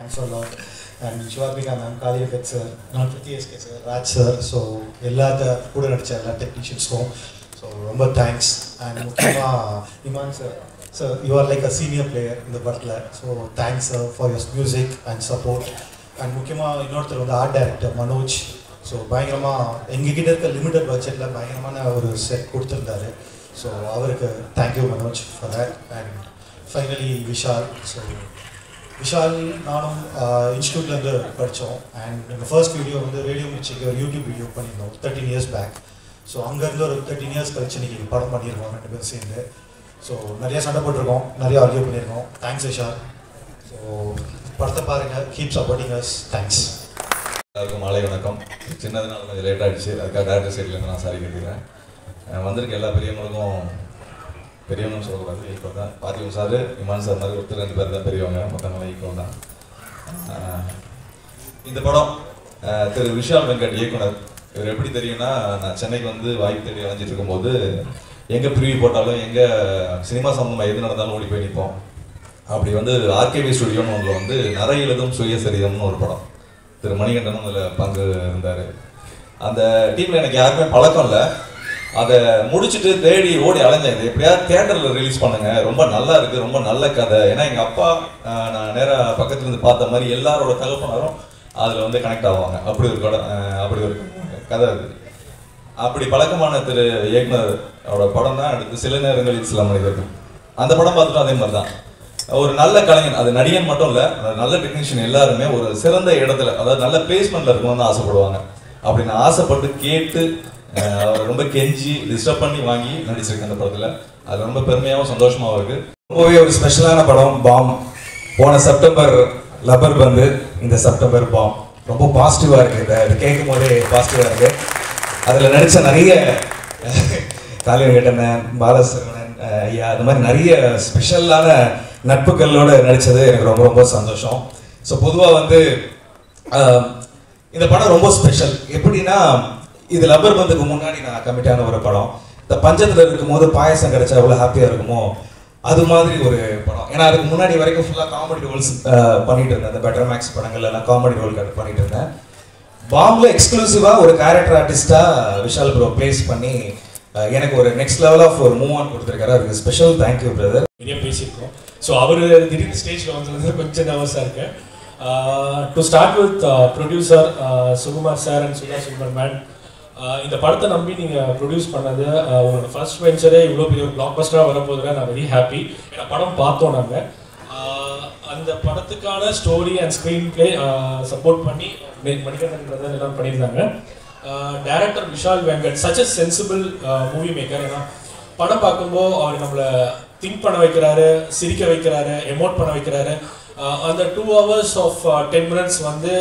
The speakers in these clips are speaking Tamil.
Thanks a lot. And Shivabika ma'am, Kali Effect sir, not TSK sir, Raj sir, so all the technicians home. So remember thanks. And Mukima, Iman sir, you are like a senior player in the Bartla. So thanks sir for your music and support. And Mukima, the art director, Manoj. So Bayangama, Engaged limited budget, Bayangama set Kurtandare. So thank you Manoj for that. And finally Vishal. So Vishal, நானும் இன்ஸ்டியூட்லேருந்து படித்தோம் அண்ட் எங்கள் ஃபர்ஸ்ட் வீடியோ வந்து ரேடியோ மிர்ச்சிக்கு ஒரு யூடியூப் வீடியோ பண்ணியிருந்தோம் 13 years பேக். ஸோ அங்கேருந்து ஒரு 13 years கழிச்சு இன்றைக்கி படம் பண்ணியிருக்கோம் 2 பேரும் சேர்ந்து. ஸோ நிறையா சண்டை போட்டிருக்கோம், நிறையா ஆர்கியூ பண்ணியிருக்கோம். தேங்க்ஸ் விஷால். ஸோ படத்தை பாருங்கள், கீப் சப்போர்ட்டிங் அஸ். தேங்க்ஸ். எல்லாருக்கும் மாலை வணக்கம். சின்னதுனால கொஞ்சம் லேட் ஆகிடுச்சு, அதுக்காக டேரக்டர் சைட்லேருந்து நான் சாரி கேட்டுக்கிறேன். வந்திருக்க எல்லா பெரியவங்களுக்கும் பெரியவங்கன்னு சொல்லக்கூடாது, ஈக்குவல் தான். பார்த்திபன் சார், இமான் சார் மாதிரி ஒருத்தர் 2 பேர் தான் பெரியவங்க, மொத்தமாக ஈக்குவல் தான். இந்த படம் திரு விஷால் வெங்கட் இயக்குனர். இவர் எப்படி தெரியும்னா, நான் சென்னைக்கு வந்து வாய்ப்பு தேடி அலைஞ்சிட்டு இருக்கும்போது எங்கே ப்ரிவியூ போட்டாலும் எங்கே சினிமா சம்பந்தமாக எது நடந்தாலும் ஓடி போய் நிற்போம். அப்படி வந்து ஆர்கேவி ஸ்டுடியோன்னு ஒன்றில் வந்து நிறைய எழுதும் சுயசரிதம்னு ஒரு படம், திரு மணிகண்டனும் அதில் பங்கு இருந்தார். அந்த டீமில் எனக்கு யாருமே பழக்கம் இல்லை. அதை முடிச்சுட்டு தேடி ஓடி அலைஞ்சேன், இது எப்படியாவது தியேட்டரில் ரிலீஸ் பண்ணுங்க, ரொம்ப நல்லா இருக்குது, ரொம்ப நல்ல கதை. ஏன்னா எங்கள் அப்பா நான் நேராக பக்கத்துலேருந்து பார்த்த மாதிரி எல்லாரோட தகப்பனாரும் அதில் வந்து கனெக்ட் ஆவாங்க. அப்படி ஒரு கதை இருக்குது. அப்படி பழக்கமான திரு இயக்குனரோட படம் தான் அடுத்து சில நேரங்களில் சில மனிதர்கள். அந்த படம் பார்த்துட்டு அதே மாதிரி தான் ஒரு நல்ல கலைஞன், அது நடிகன் மட்டும் இல்லை, நல்ல டெக்னீஷியன் எல்லாருமே ஒரு சிறந்த இடத்துல, அதாவது நல்ல பிளேஸ்மெண்ட்டில் இருக்கணும்னு ஆசைப்படுவாங்க. அப்படி நான் ஆசைப்பட்டு கேட்டு அவர் ரொம்ப கெஞ்சி டிஸ்டர்ப் பண்ணி வாங்கி நடிச்சிருக்கேன் அந்த படத்தில். அது ரொம்ப பெருமையாகவும் சந்தோஷமாகவும் இருக்குது. ரொம்பவே ஒரு ஸ்பெஷலான படம் பாம். போன செப்டம்பர் லப்பர் வந்து இந்த செப்டம்பர் பாம். ரொம்ப பாசிட்டிவாக இருக்குது, அது கேட்கும் போதே பாசிட்டிவாக இருக்குது. அதில் நடித்த நிறைய காளியங்கட்டண்ணன், பாலசரவணன் ஐயா, அது மாதிரி நிறைய ஸ்பெஷலான நட்புகளோடு நடித்தது எனக்கு ரொம்ப ரொம்ப சந்தோஷம். ஸோ பொதுவாக வந்து இந்த படம் ரொம்ப ஸ்பெஷல். எப்படின்னா, இது லப்பர் பந்துக்கு முன்னாடி நான் கமிட்டான ஒரு படம். இந்த பஞ்சத்தில் இருக்கும்போது பாயசம் கிடைச்சா எவ்வளோ ஹாப்பியாக இருக்குமோ அது மாதிரி ஒரு படம். ஏன்னா அதுக்கு முன்னாடி வரைக்கும் ஃபுல்லாக காமெடி ரோல்ஸ் பண்ணிட்டு இருந்தேன். இந்த பெட்டர் மேக்ஸ் படங்கள்லாம் காமெடி ரோல் பண்ணிட்டு இருந்தேன். பாம்பில் எக்ஸ்க்ளூசிவாக ஒரு கேரக்டர் ஆர்டிஸ்டாக விஷால் ப்ரோ பிளேஸ் பண்ணி எனக்கு ஒரு நெக்ஸ்ட் லெவல் ஆஃப் ஒரு மூவ் ஆன் கொடுத்துருக்காரு. அதுக்கு ஸ்பெஷல் தேங்க்யூ பிரதர். நிறைய பேசியிருக்கோம். ஸோ அவர் திடீர்னு ஸ்டேஜில் வந்து கொஞ்சம் நர்வஸாக இருக்கேன். To start with producer Sukumar sir and Sudha Subraman, இந்த படத்தை நம்பி நீங்கள் ப்ரொடியூஸ் பண்ணது, உங்களோட ஃபர்ஸ்ட் வெஞ்சரே இவ்வளோ பெரிய ஒரு பிளாக் பஸ்டராக வரப்போதில் நான் வெரி ஹாப்பி. ஏன்னா படம் பார்த்தோம் நாங்கள். அந்த படத்துக்கான story and screen play support பண்ணி மணிகண்டன் பிரதர் எல்லாம் பண்ணியிருந்தாங்க. Director Vishal Venkat such a sensible movie maker. ஏன்னா படம் பார்க்கும்போது அவர் நம்மளை திங்க் பண்ண வைக்கிறாரு, சிரிக்க வைக்கிறாரு, எமோட் பண்ண வைக்கிறாரு. அந்த 2 hours of 10 minutes வந்து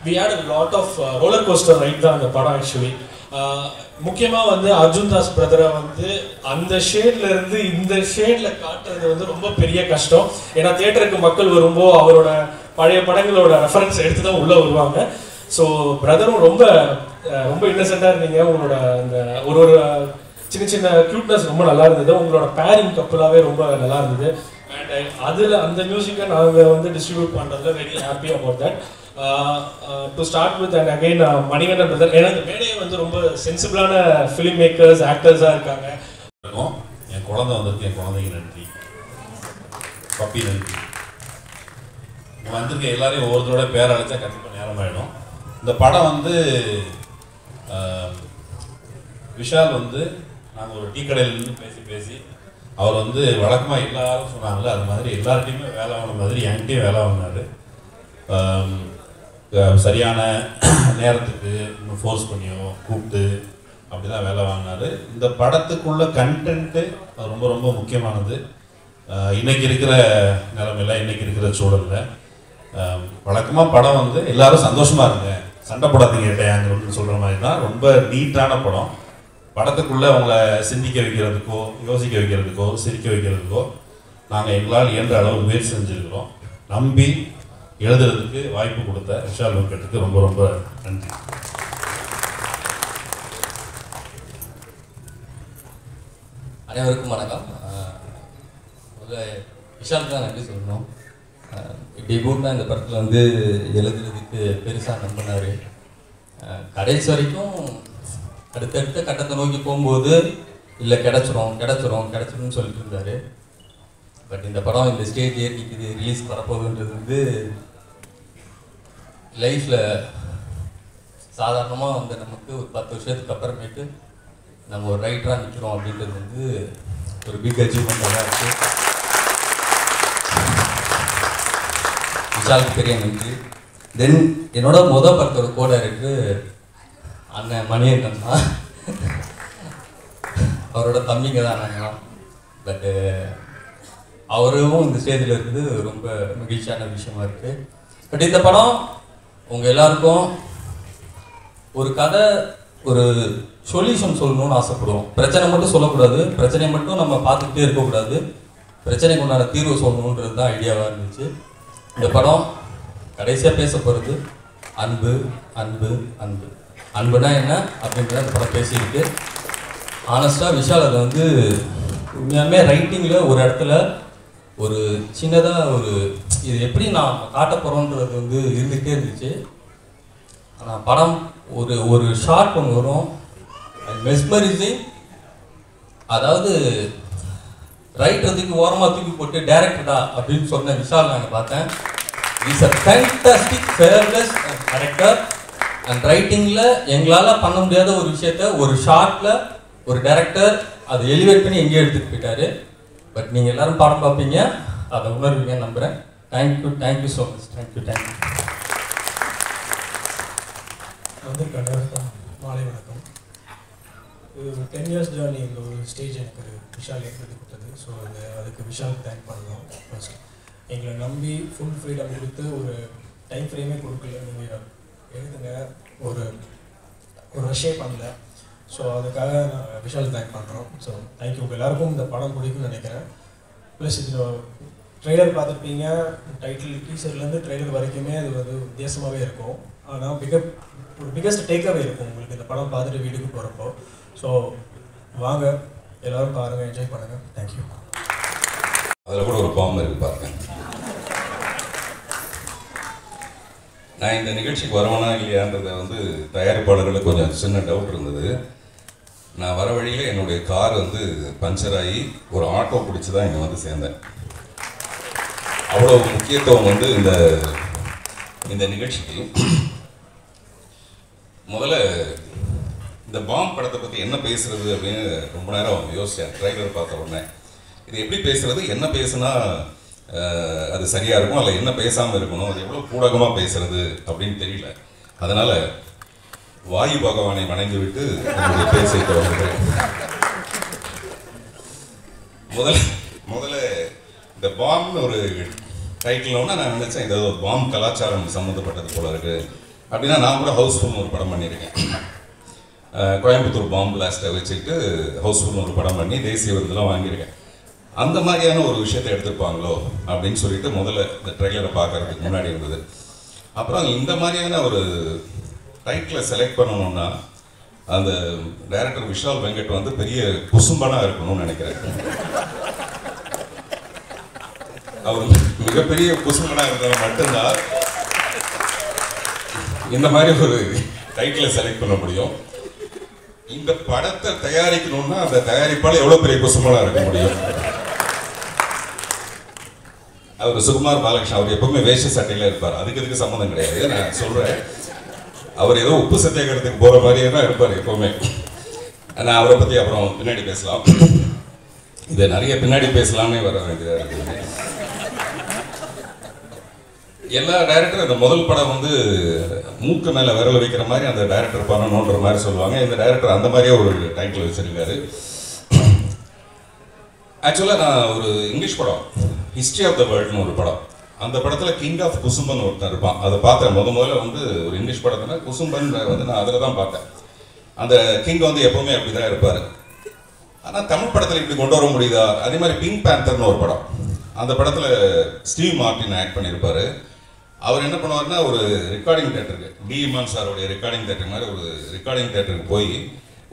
we had a lot of roller coaster ride தான் அந்த படம் ஆக்சுவலி. முக்கியமாக வந்து அர்ஜுன் தாஸ் பிரதரை வந்து அந்த ஷேட்ல இருந்து இந்த ஷேட்ல காட்டுறது வந்து ரொம்ப பெரிய கஷ்டம். ஏன்னா தியேட்டருக்கு மக்கள் வரும்போது அவரோட பழைய படங்களோட ரெஃபரன்ஸ் எடுத்து தான் உள்ளே வருவாங்க. ஸோ பிரதரும் ரொம்ப ரொம்ப இன்னசென்ட்டாக இருந்தீங்க. உங்களோட அந்த ஒரு சின்ன சின்ன க்யூட்னஸ் ரொம்ப நல்லா இருந்தது. உங்களோட பேரிங் கப்பலாகவே ரொம்ப நல்லா இருந்தது. அண்ட் அதில் அந்த மியூசிக்கை நாங்கள் வந்து டிஸ்ட்ரிபியூட் பண்ணுறதுல very happy about that. To start with and again Manikandan brother. ஏன்னா இந்த மேடையை வந்து ரொம்ப சென்சிபிளான ஃபிலிம் மேக்கர்ஸ் ஆக்டர்ஸாக இருக்காங்க. என் குழந்தை வந்திருக்கு, என் குழந்தைக்கு நன்றி, பப்பி நன்றி. வந்திருக்க எல்லாரையும் ஒவ்வொருத்தரோட பேர் அழைச்சா கண்டிப்பாக நேரம் ஆகிடும். இந்த படம் வந்து விஷால் வந்து நாங்கள் ஒரு டீ கடையிலேருந்து பேசி அவர் வந்து வழக்கமாக எல்லாரும் சொன்னாங்கல்ல, அது மாதிரி எல்லார்ட்டையுமே வேலை வாங்கின மாதிரி என்கிட்டையும் வேலை வாங்கினார். சரியான நேரத்துக்கு இன்னும் ஃபோர்ஸ் பண்ணியோ கூப்பிட்டு அப்படி தான் வேலை வாங்கினார். இந்த படத்துக்குள்ள கண்டென்ட்டு ரொம்ப ரொம்ப முக்கியமானது. இன்றைக்கி இருக்கிற நிலைமையில், இன்றைக்கி இருக்கிற சூழலில் வழக்கமாக படம் வந்து எல்லோரும் சந்தோஷமாக இருங்க, சண்டை போடாதீங்க கேட்டேன் சொல்கிற மாதிரி தான் ரொம்ப நீட்டான படம். படத்துக்குள்ளே அவங்கள சிந்திக்க வைக்கிறதுக்கோ, யோசிக்க வைக்கிறதுக்கோ, சிரிக்க வைக்கிறதுக்கோ நாங்கள் எங்களால் இயன்ற அளவு முயற்சி செஞ்சுருக்கிறோம். நம்பி எழுதுறதுக்கு வாய்ப்பு கொடுத்த விஷால் வெங்கட்டுக்கு ரொம்ப ரொம்ப நன்றி. அனைவருக்கும் வணக்கம். விஷாலுக்கு தான் நன்றி சொல்லணும். டிபூட் தான் இந்த படத்தில் வந்து எழுதுறதுக்கு பெருசாக நம்பினார். கடைசி வரைக்கும் அடுத்தடுத்த கட்டத்தை நோக்கி போகும்போது இல்லை கிடச்சிரும்னு சொல்லிட்டு இருந்தார். பட் இந்த படம் இந்த ஸ்டேஜ் ஏறிக்குது, ரிலீஸ் வரப்போகுதுன்றது வந்து லைஃப்பில் சாதாரணமாக வந்து நமக்கு ஒரு 10 வருஷத்துக்கு அப்புறமேட்டு நம்ம ஒரு ரைட்டராக நிற்கிறோம் அப்படின்றது வந்து ஒரு பிக் அச்சீவ்மெண்ட்டாக தான் இருக்குது. விஷாலுக்கு பெரிய நன்றி. தென் என்னோட படத்தோட கோ டைரக்டர் அண்ணன் மணியண்ணன் தான். அவரோட தம்பிங்க தான் நாங்களாம். பட்டு அவரும் இந்த ஸ்டேஜில் இருக்குது ரொம்ப மகிழ்ச்சியான விஷயமா இருக்குது. பட் இந்த படம் உங்கள் எல்லாருக்கும் ஒரு கதை, ஒரு சொல்யூஷன் சொல்லணும்னு ஆசைப்படுவோம். பிரச்சனை மட்டும் சொல்லக்கூடாது, பிரச்சனையை மட்டும் நம்ம பார்த்துக்கிட்டே இருக்கக்கூடாது, பிரச்சனைக்கு உண்டான தீர்வு சொல்லணுன்றது தான் ஐடியாவாக இருந்துச்சு. இந்த படம் கடைசியாக பேச போகிறது அன்பு அன்பு அன்பு. அன்புனா என்ன அப்படின்றத அந்த படம் பேசியிருக்கு. ஆனஸ்டாக விஷால் அதை வந்து உண்மையாலுமே ரைட்டிங்கில் ஒரு இடத்துல ஒரு சின்னதாக ஒரு இது எப்படி நான் காட்ட போகிறோன்றது வந்து இருந்துகிட்டே இருந்துச்சு. ஆனால் படம் ஒரு ஷார்ட் ஒன்று வரும், மெஸ்மரிசிங். அதாவது ரைட்டருக்கு ஓரமாக தூக்கி போட்டு டேரக்டரா அப்படின்னு சொன்ன விஷால் நாங்கள் பார்த்தேன். Is a fantastic fearless director. And ரைட்டிங்கில் எங்களால் பண்ண முடியாத ஒரு விஷயத்த ஒரு ஷார்ட்டில் ஒரு டைரக்டர் அதை எலிவேட் பண்ணி எங்கேயோ எடுத்துகிட்டு போயிட்டாரு. பட் நீங்கள் எல்லோரும் படம் பார்ப்பீங்க, அதை உணர்வீங்கன்னு நம்புகிறேன். Thank you so much. தேங்க்யூ. மாலை வணக்கம். இது 10 இயர்ஸ் ஜேர்னி. இந்த ஒரு ஸ்டேஜ் எனக்கு விஷால் ஏற்படுத்தி கொடுத்தது. ஸோ அதுக்கு விஷாலுக்கு தேங்க் பண்ணலாம். ஃபர்ஸ்ட் எங்களை நம்பி ஃபுல் ஃப்ரீடம் கொடுத்து ஒரு டைம் ஃப்ரேமே கொடுக்கல, நீங்கள் எழுதுங்க, ஒரு ரஷ்ஷே பண்ணல. ஸோ அதுக்காக நான் விஷால் தேங்க் பண்ணுறோம். So thank you. உங்கள் எல்லாருக்கும் இந்த படம் பிடிக்கும்னு நினைக்கிறேன். ப்ளஸ் இதில் ட்ரெய்லர் பார்த்துருப்பீங்க, டைட்டில் டீசர்லேருந்து ட்ரெய்லர் வரைக்குமே அது வந்து வித்தியாசமாகவே இருக்கும். ஆனால் ஒரு பிக்கஸ்ட் டேக்அவே இருக்கும் உங்களுக்கு இந்த படம் பார்த்துட்டு வீட்டுக்கு போகிறப்போ. ஸோ வாங்க எல்லோரும் பாருங்கள், என்ஜாய் பண்ணுங்கள். தேங்க்யூ. அதில் கூட ஒரு பாம்பு இருக்குது பாருங்க. நான் இந்த நிகழ்ச்சிக்கு வரவனா இல்லையான்றதை வந்து தயாரிப்பாளர்களுக்கு கொஞ்சம் சின்ன டவுட் இருந்தது. நான் வர வழியில் என்னுடைய கார் வந்து பஞ்சர் ஆகி ஒரு ஆட்டோ பிடிச்சி தான் இங்கே வந்து சேர்ந்தேன். அவ்வளோ முக்கியத்துவம் வந்து இந்த நிகழ்ச்சிக்கு. முதல்ல இந்த பாம் படத்தை பற்றி என்ன பேசுறது அப்படின்னு ரொம்ப நேரம் யோசித்தேன். ட்ரைலர் பார்த்த உடனே இது எப்படி பேசுறது, என்ன பேசுனா அது சரியாக இருக்கும், அதில் என்ன பேசாமல் இருக்கணும், அது எவ்வளோ பூடகமாக பேசுறது அப்படின்னு தெரியல. அதனால் வாயு பகவானை வணங்கி விட்டு என்னுடைய பேச்சை தொடங்குகிறேன். முதல்ல இந்த பாம்னு ஒரு டைட்டில் ஒன்று நான் நினச்சேன், இந்த பாம் கலாச்சாரம் சம்மந்தப்பட்டது போல இருக்குது அப்படின்னா. நான் கூட ஹவுஸ்ஃபுல்னு ஒரு படம் பண்ணியிருக்கேன். கோயம்புத்தூர் பாம் பிளாஸ்ட்டை வச்சுக்கிட்டு ஹவுஸ்ஃபுல்னு ஒரு படம் பண்ணி தேசிய விருதுலாம் வாங்கியிருக்கேன். அந்த மாதிரியான ஒரு விஷயத்தை எடுத்துருப்பாங்களோ அப்படின்னு சொல்லிட்டு முதல்ல இந்த ட்ரெய்லரை பார்க்கறதுக்கு முன்னாடி இருந்தது. அப்புறம் இந்த மாதிரியான ஒரு டைட்டிலை செலக்ட் பண்ணணும்னா அந்த டைரக்டர் விஷால் வெங்கட் வந்து பெரிய குசும்பனாக இருக்கணும்னு நினைக்கிறேன். அவர் மிகப்பெரிய குசும்பனாக இருந்தால் மட்டும்தான் இந்த மாதிரி ஒரு டைட்டிலை செலக்ட் பண்ண முடியும். இந்த படத்தை தயாரிக்கணும்னா அந்த தயாரிப்பால் எவ்வளோ பெரிய குசும்பனாக இருக்க முடியும். அவர் சுகுமார் பாலகிருஷ்ணன், அவர் எப்பவுமே வேஷ்டி சட்டையில இருப்பார். அதுக்கு சம்மந்தம் கிடையாது. நான் சொல்றேன், அவர் ஏதோ உப்பு சத்தியாகிரகத்துக்கு போற மாதிரியே தான் இருப்பார் எப்பவுமே. நான் அவரை பத்தி அப்புறம் பின்னாடி பேசலாம். இதை நிறைய பின்னாடி பேசலாம்னே வர வேண்டியதாக இருக்குது. எல்லா டைரக்டரும் இந்த முதல் படம் வந்து மூக்கு மேல விரல் வைக்கிற மாதிரி அந்த டைரக்டர் பண்ணணுன்ற மாதிரி சொல்லுவாங்க. இந்த டைரக்டர் அந்த மாதிரியே ஒரு டைட்டில் வச்சிருக்காரு. ஆக்சுவலாக நான் ஒரு இங்கிலீஷ் படம் ஹிஸ்ட்ரி ஆஃப் த வேர்ல்டுன்னு ஒரு படம், அந்த படத்தில் கிங் ஆஃப் குசும்பன் ஒருத்தன் இருப்பான். அதை பார்த்தேன் முதல்ல வந்து ஒரு இங்கிலீஷ் படத்தில் குசும்பன் வந்து நான் அதில் தான் பார்த்தேன். அந்த கிங் வந்து எப்போவுமே அப்படி தான் இருப்பார். ஆனால் தமிழ் படத்தில் இப்படி கொண்டு வர முடியுதா? அதே மாதிரி பிங்க் பேந்தர்னு ஒரு படம், அந்த படத்தில் ஸ்டீவ் மார்ட்டின் ஆக்ட் பண்ணியிருப்பார். அவர் என்ன பண்ணுவார்னா ஒரு ரெக்கார்டிங் தேட்டருக்கு, டி இமான் சாரோடைய ரெக்கார்டிங் தேட்டர் மாதிரி ஒரு ரெக்கார்டிங் தேட்டருக்கு போய்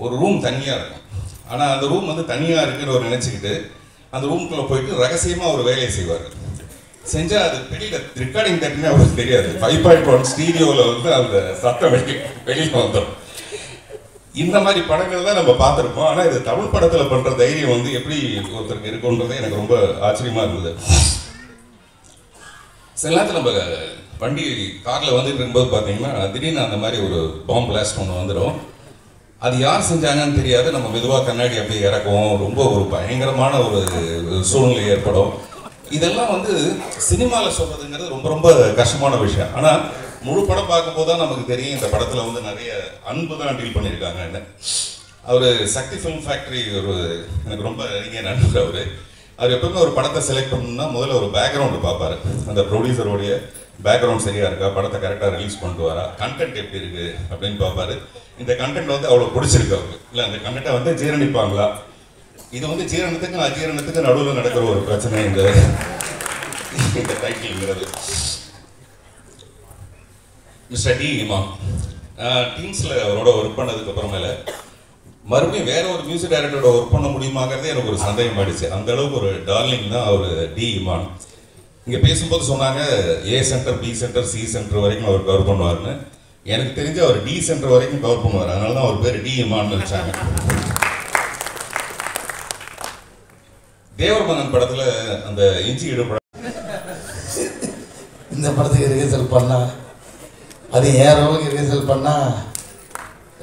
ஒரு ரூம் தனியாக இருக்கும். ஆனால் அந்த ரூம் வந்து தனியாக இருக்குன்னு ஒரு நினச்சிக்கிட்டு அந்த ரூம்குள்ளே போயிட்டு ரகசியமாக ஒரு வேலையை செய்வார். செஞ்சால் அது வெளியில் ரெக்கார்டிங் தட்டுமே அவருக்கு தெரியாது. 5.1 ஸ்டீரியோவில் வந்து அந்த சத்தம் வெளியில் வந்துடும். இந்த மாதிரி படங்கள் தான் நம்ம பார்த்துருப்போம். ஆனால் இது தமிழ் படத்தில் பண்ணுற தைரியம் வந்து எப்படி ஒருத்தருக்கு இருக்குன்றதே எனக்கு ரொம்ப ஆச்சரியமாக இருந்தது. சில நேரத்தில் நம்ம வண்டி காரில் வந்துட்டு இருக்கும்போது பார்த்தீங்கன்னா திடீர்னு அந்த மாதிரி ஒரு பாம்பு பிளாஸ்ட் ஒன்று வந்துடும். அது யார் செஞ்சாங்கன்னு தெரியாது. நம்ம மெதுவாக கண்ணாடி அப்படியே இறக்குவோம். ரொம்ப ஒரு பயங்கரமான ஒரு சூழ்நிலை ஏற்படும். இதெல்லாம் வந்து சினிமாவில் சொல்கிறதுங்கிறது ரொம்ப ரொம்ப கஷ்டமான விஷயம். ஆனால் முழு படம் பார்க்கும்போது தான் நமக்கு தெரியும் இந்த படத்தில் வந்து நிறைய அன்பு தான் டீல் பண்ணியிருக்காங்கன்னு. அவர் சக்தி ஃபிலிம் ஃபேக்ட்ரி ஒரு எனக்கு ரொம்ப அறிஞர் நண்பர். அவர் எப்பவுமே ஒரு படத்தை செலக்ட் பண்ணணும்னா முதல்ல ஒரு பேக்ரவுண்டு பார்ப்பார். அந்த ப்ரொடியூசருடைய பேக்ரவுண்ட் சரியாக இருக்கா, படத்தை கரெக்டாக ரிலீஸ் பண்ணிட்டு வரா, கண்டென்ட் எப்படி இருக்குது அப்படின்னு பார்ப்பாரு. இந்த கண்டென்ட் வந்து அவ்வளோ பிடிச்சிருக்கு அவருக்கு, இல்லை அந்த கண்டென்ட்டை வந்து ஜீரணிப்பாங்களா. இது வந்து ஜீரணத்துக்கு அஜீரணத்துக்கு நடுவில் நடக்கிற ஒரு பிரச்சனை இந்த டைட்டில்ங்கிறது. மிஸ்டர் டி இமான் டீம்ஸில் அவரோட ஒர்க் பண்ணதுக்கு அப்புறமேல மறுபடியும் வேற ஒரு மியூசிக் டைரக்டரோட ஒர்க் பண்ண முடியுமாங்கிறதே எனக்கு ஒரு சந்தேகம் ஆயிடுச்சு. அந்த அளவுக்கு ஒரு டார்லிங் தான் அவர் டி இமான். இங்கே பேசும்போது சொன்னாங்க A centre, B centre, C centre வரைக்கும் அவர் கவர் பண்ணுவார்னு. எனக்கு தெரிஞ்சு அவர் டி சென்டர் வரைக்கும் கவர் பண்ணுவார். அதனால தான் அவர் பேர் டி இமான்னு வச்சாங்க. தேவர்மகன் படத்தில் அந்த இஞ்சி ஈடுபட இந்த படத்துக்கு ரிஹர்சல் பண்ணால் அது என் ரோலுக்கு ரிஹர்சல் பண்ணால்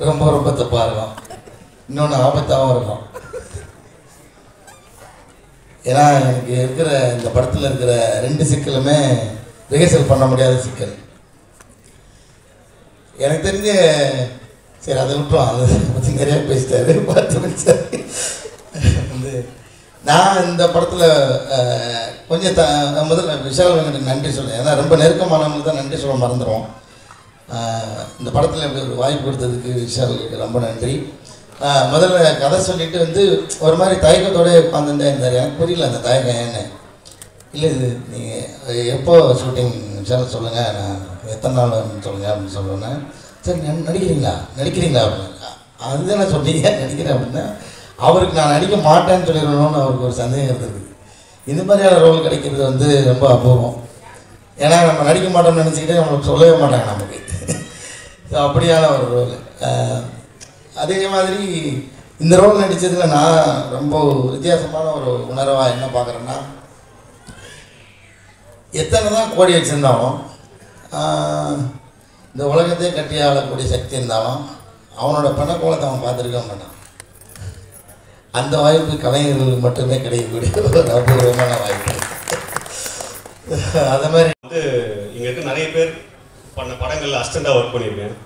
ரொம்ப ரொம்ப தப்பாக இருக்கும். இன்னொன்று ஆபத்தாகவும் இருக்கும். ஏன்னா எனக்கு இருக்கிற இந்த படத்தில் இருக்கிற 2 சிக்கலுமே ரிஹர்சல் பண்ண முடியாத சிக்கல். எனக்கு தெரிஞ்ச சரி அதை விட்டுரும், அதை பற்றி நிறையா பேசிட்டாரு பார்த்து சார். வந்து நான் இந்த படத்தில் கொஞ்சம் முதல்ல விஷால் வெங்கட் நன்றி சொல்கிறேன். ஏன்னா ரொம்ப நெருக்கமானவங்களுக்கு தான் நன்றி சொல்ல மறந்துடுவோம். இந்த படத்தில் எனக்கு ஒரு வாய்ப்பு கொடுத்ததுக்கு விஷாலுக்கு ரொம்ப நன்றி. முதல்ல கதை சொல்லிட்டு வந்து ஒரு மாதிரி தயக்கத்தோடு உட்காந்துட்டே இருந்தார். எனக்கு புரியல அந்த தயக்கம் ஏன்னு. இல்லை இது நீங்கள் எப்போ ஷூட்டிங் விஷால் சொல்லுங்கள், நான் எத்தனை நாள் சொல்லுங்கள் அப்படின்னு சொல்லுவேன். சரி நடிக்கிறீங்களா அப்படின்னா அதுதானே சொன்னீங்க நடிக்கிறேன் அப்படின்னா அவருக்கு நான் நடிக்க மாட்டேன்னு சொல்லிடணும்னு அவருக்கு ஒரு சந்தேகம் இருந்தது. இந்த மாதிரியான ரோல் கிடைக்கிறது வந்து ரொம்ப அபூர்வம். ஏன்னா நம்ம நடிக்க மாட்டோம்னு நினச்சிக்கிட்டே நம்மளுக்கு சொல்லவே மாட்டாங்க நமக்கு. ஸோ அப்படியான ஒரு ரோல். அதே மாதிரி இந்த ரோல் நடித்ததில் நான் ரொம்ப வித்தியாசமான ஒரு உணர்வாக என்ன பார்க்குறேன்னா, எத்தனை தான் கோடி வச்சுருந்தாலும் இந்த உலகத்தையே கட்டி ஆளக்கூடிய சக்தி இருந்தாலும் அவனோட பணக்கோலத்தை அவன் பார்த்துருக்க மாட்டான். அந்த வாய்ப்பு கலைஞர்களுக்கு மட்டுமே கிடைக்கக்கூடிய ஒரு அபூர்வமான வாய்ப்பு. அது மாதிரி வந்து இங்கே இருக்க நிறைய பேர் பண்ண படங்களில் அசிஸ்டண்டாக ஒர்க் பண்ணியிருக்கேன்.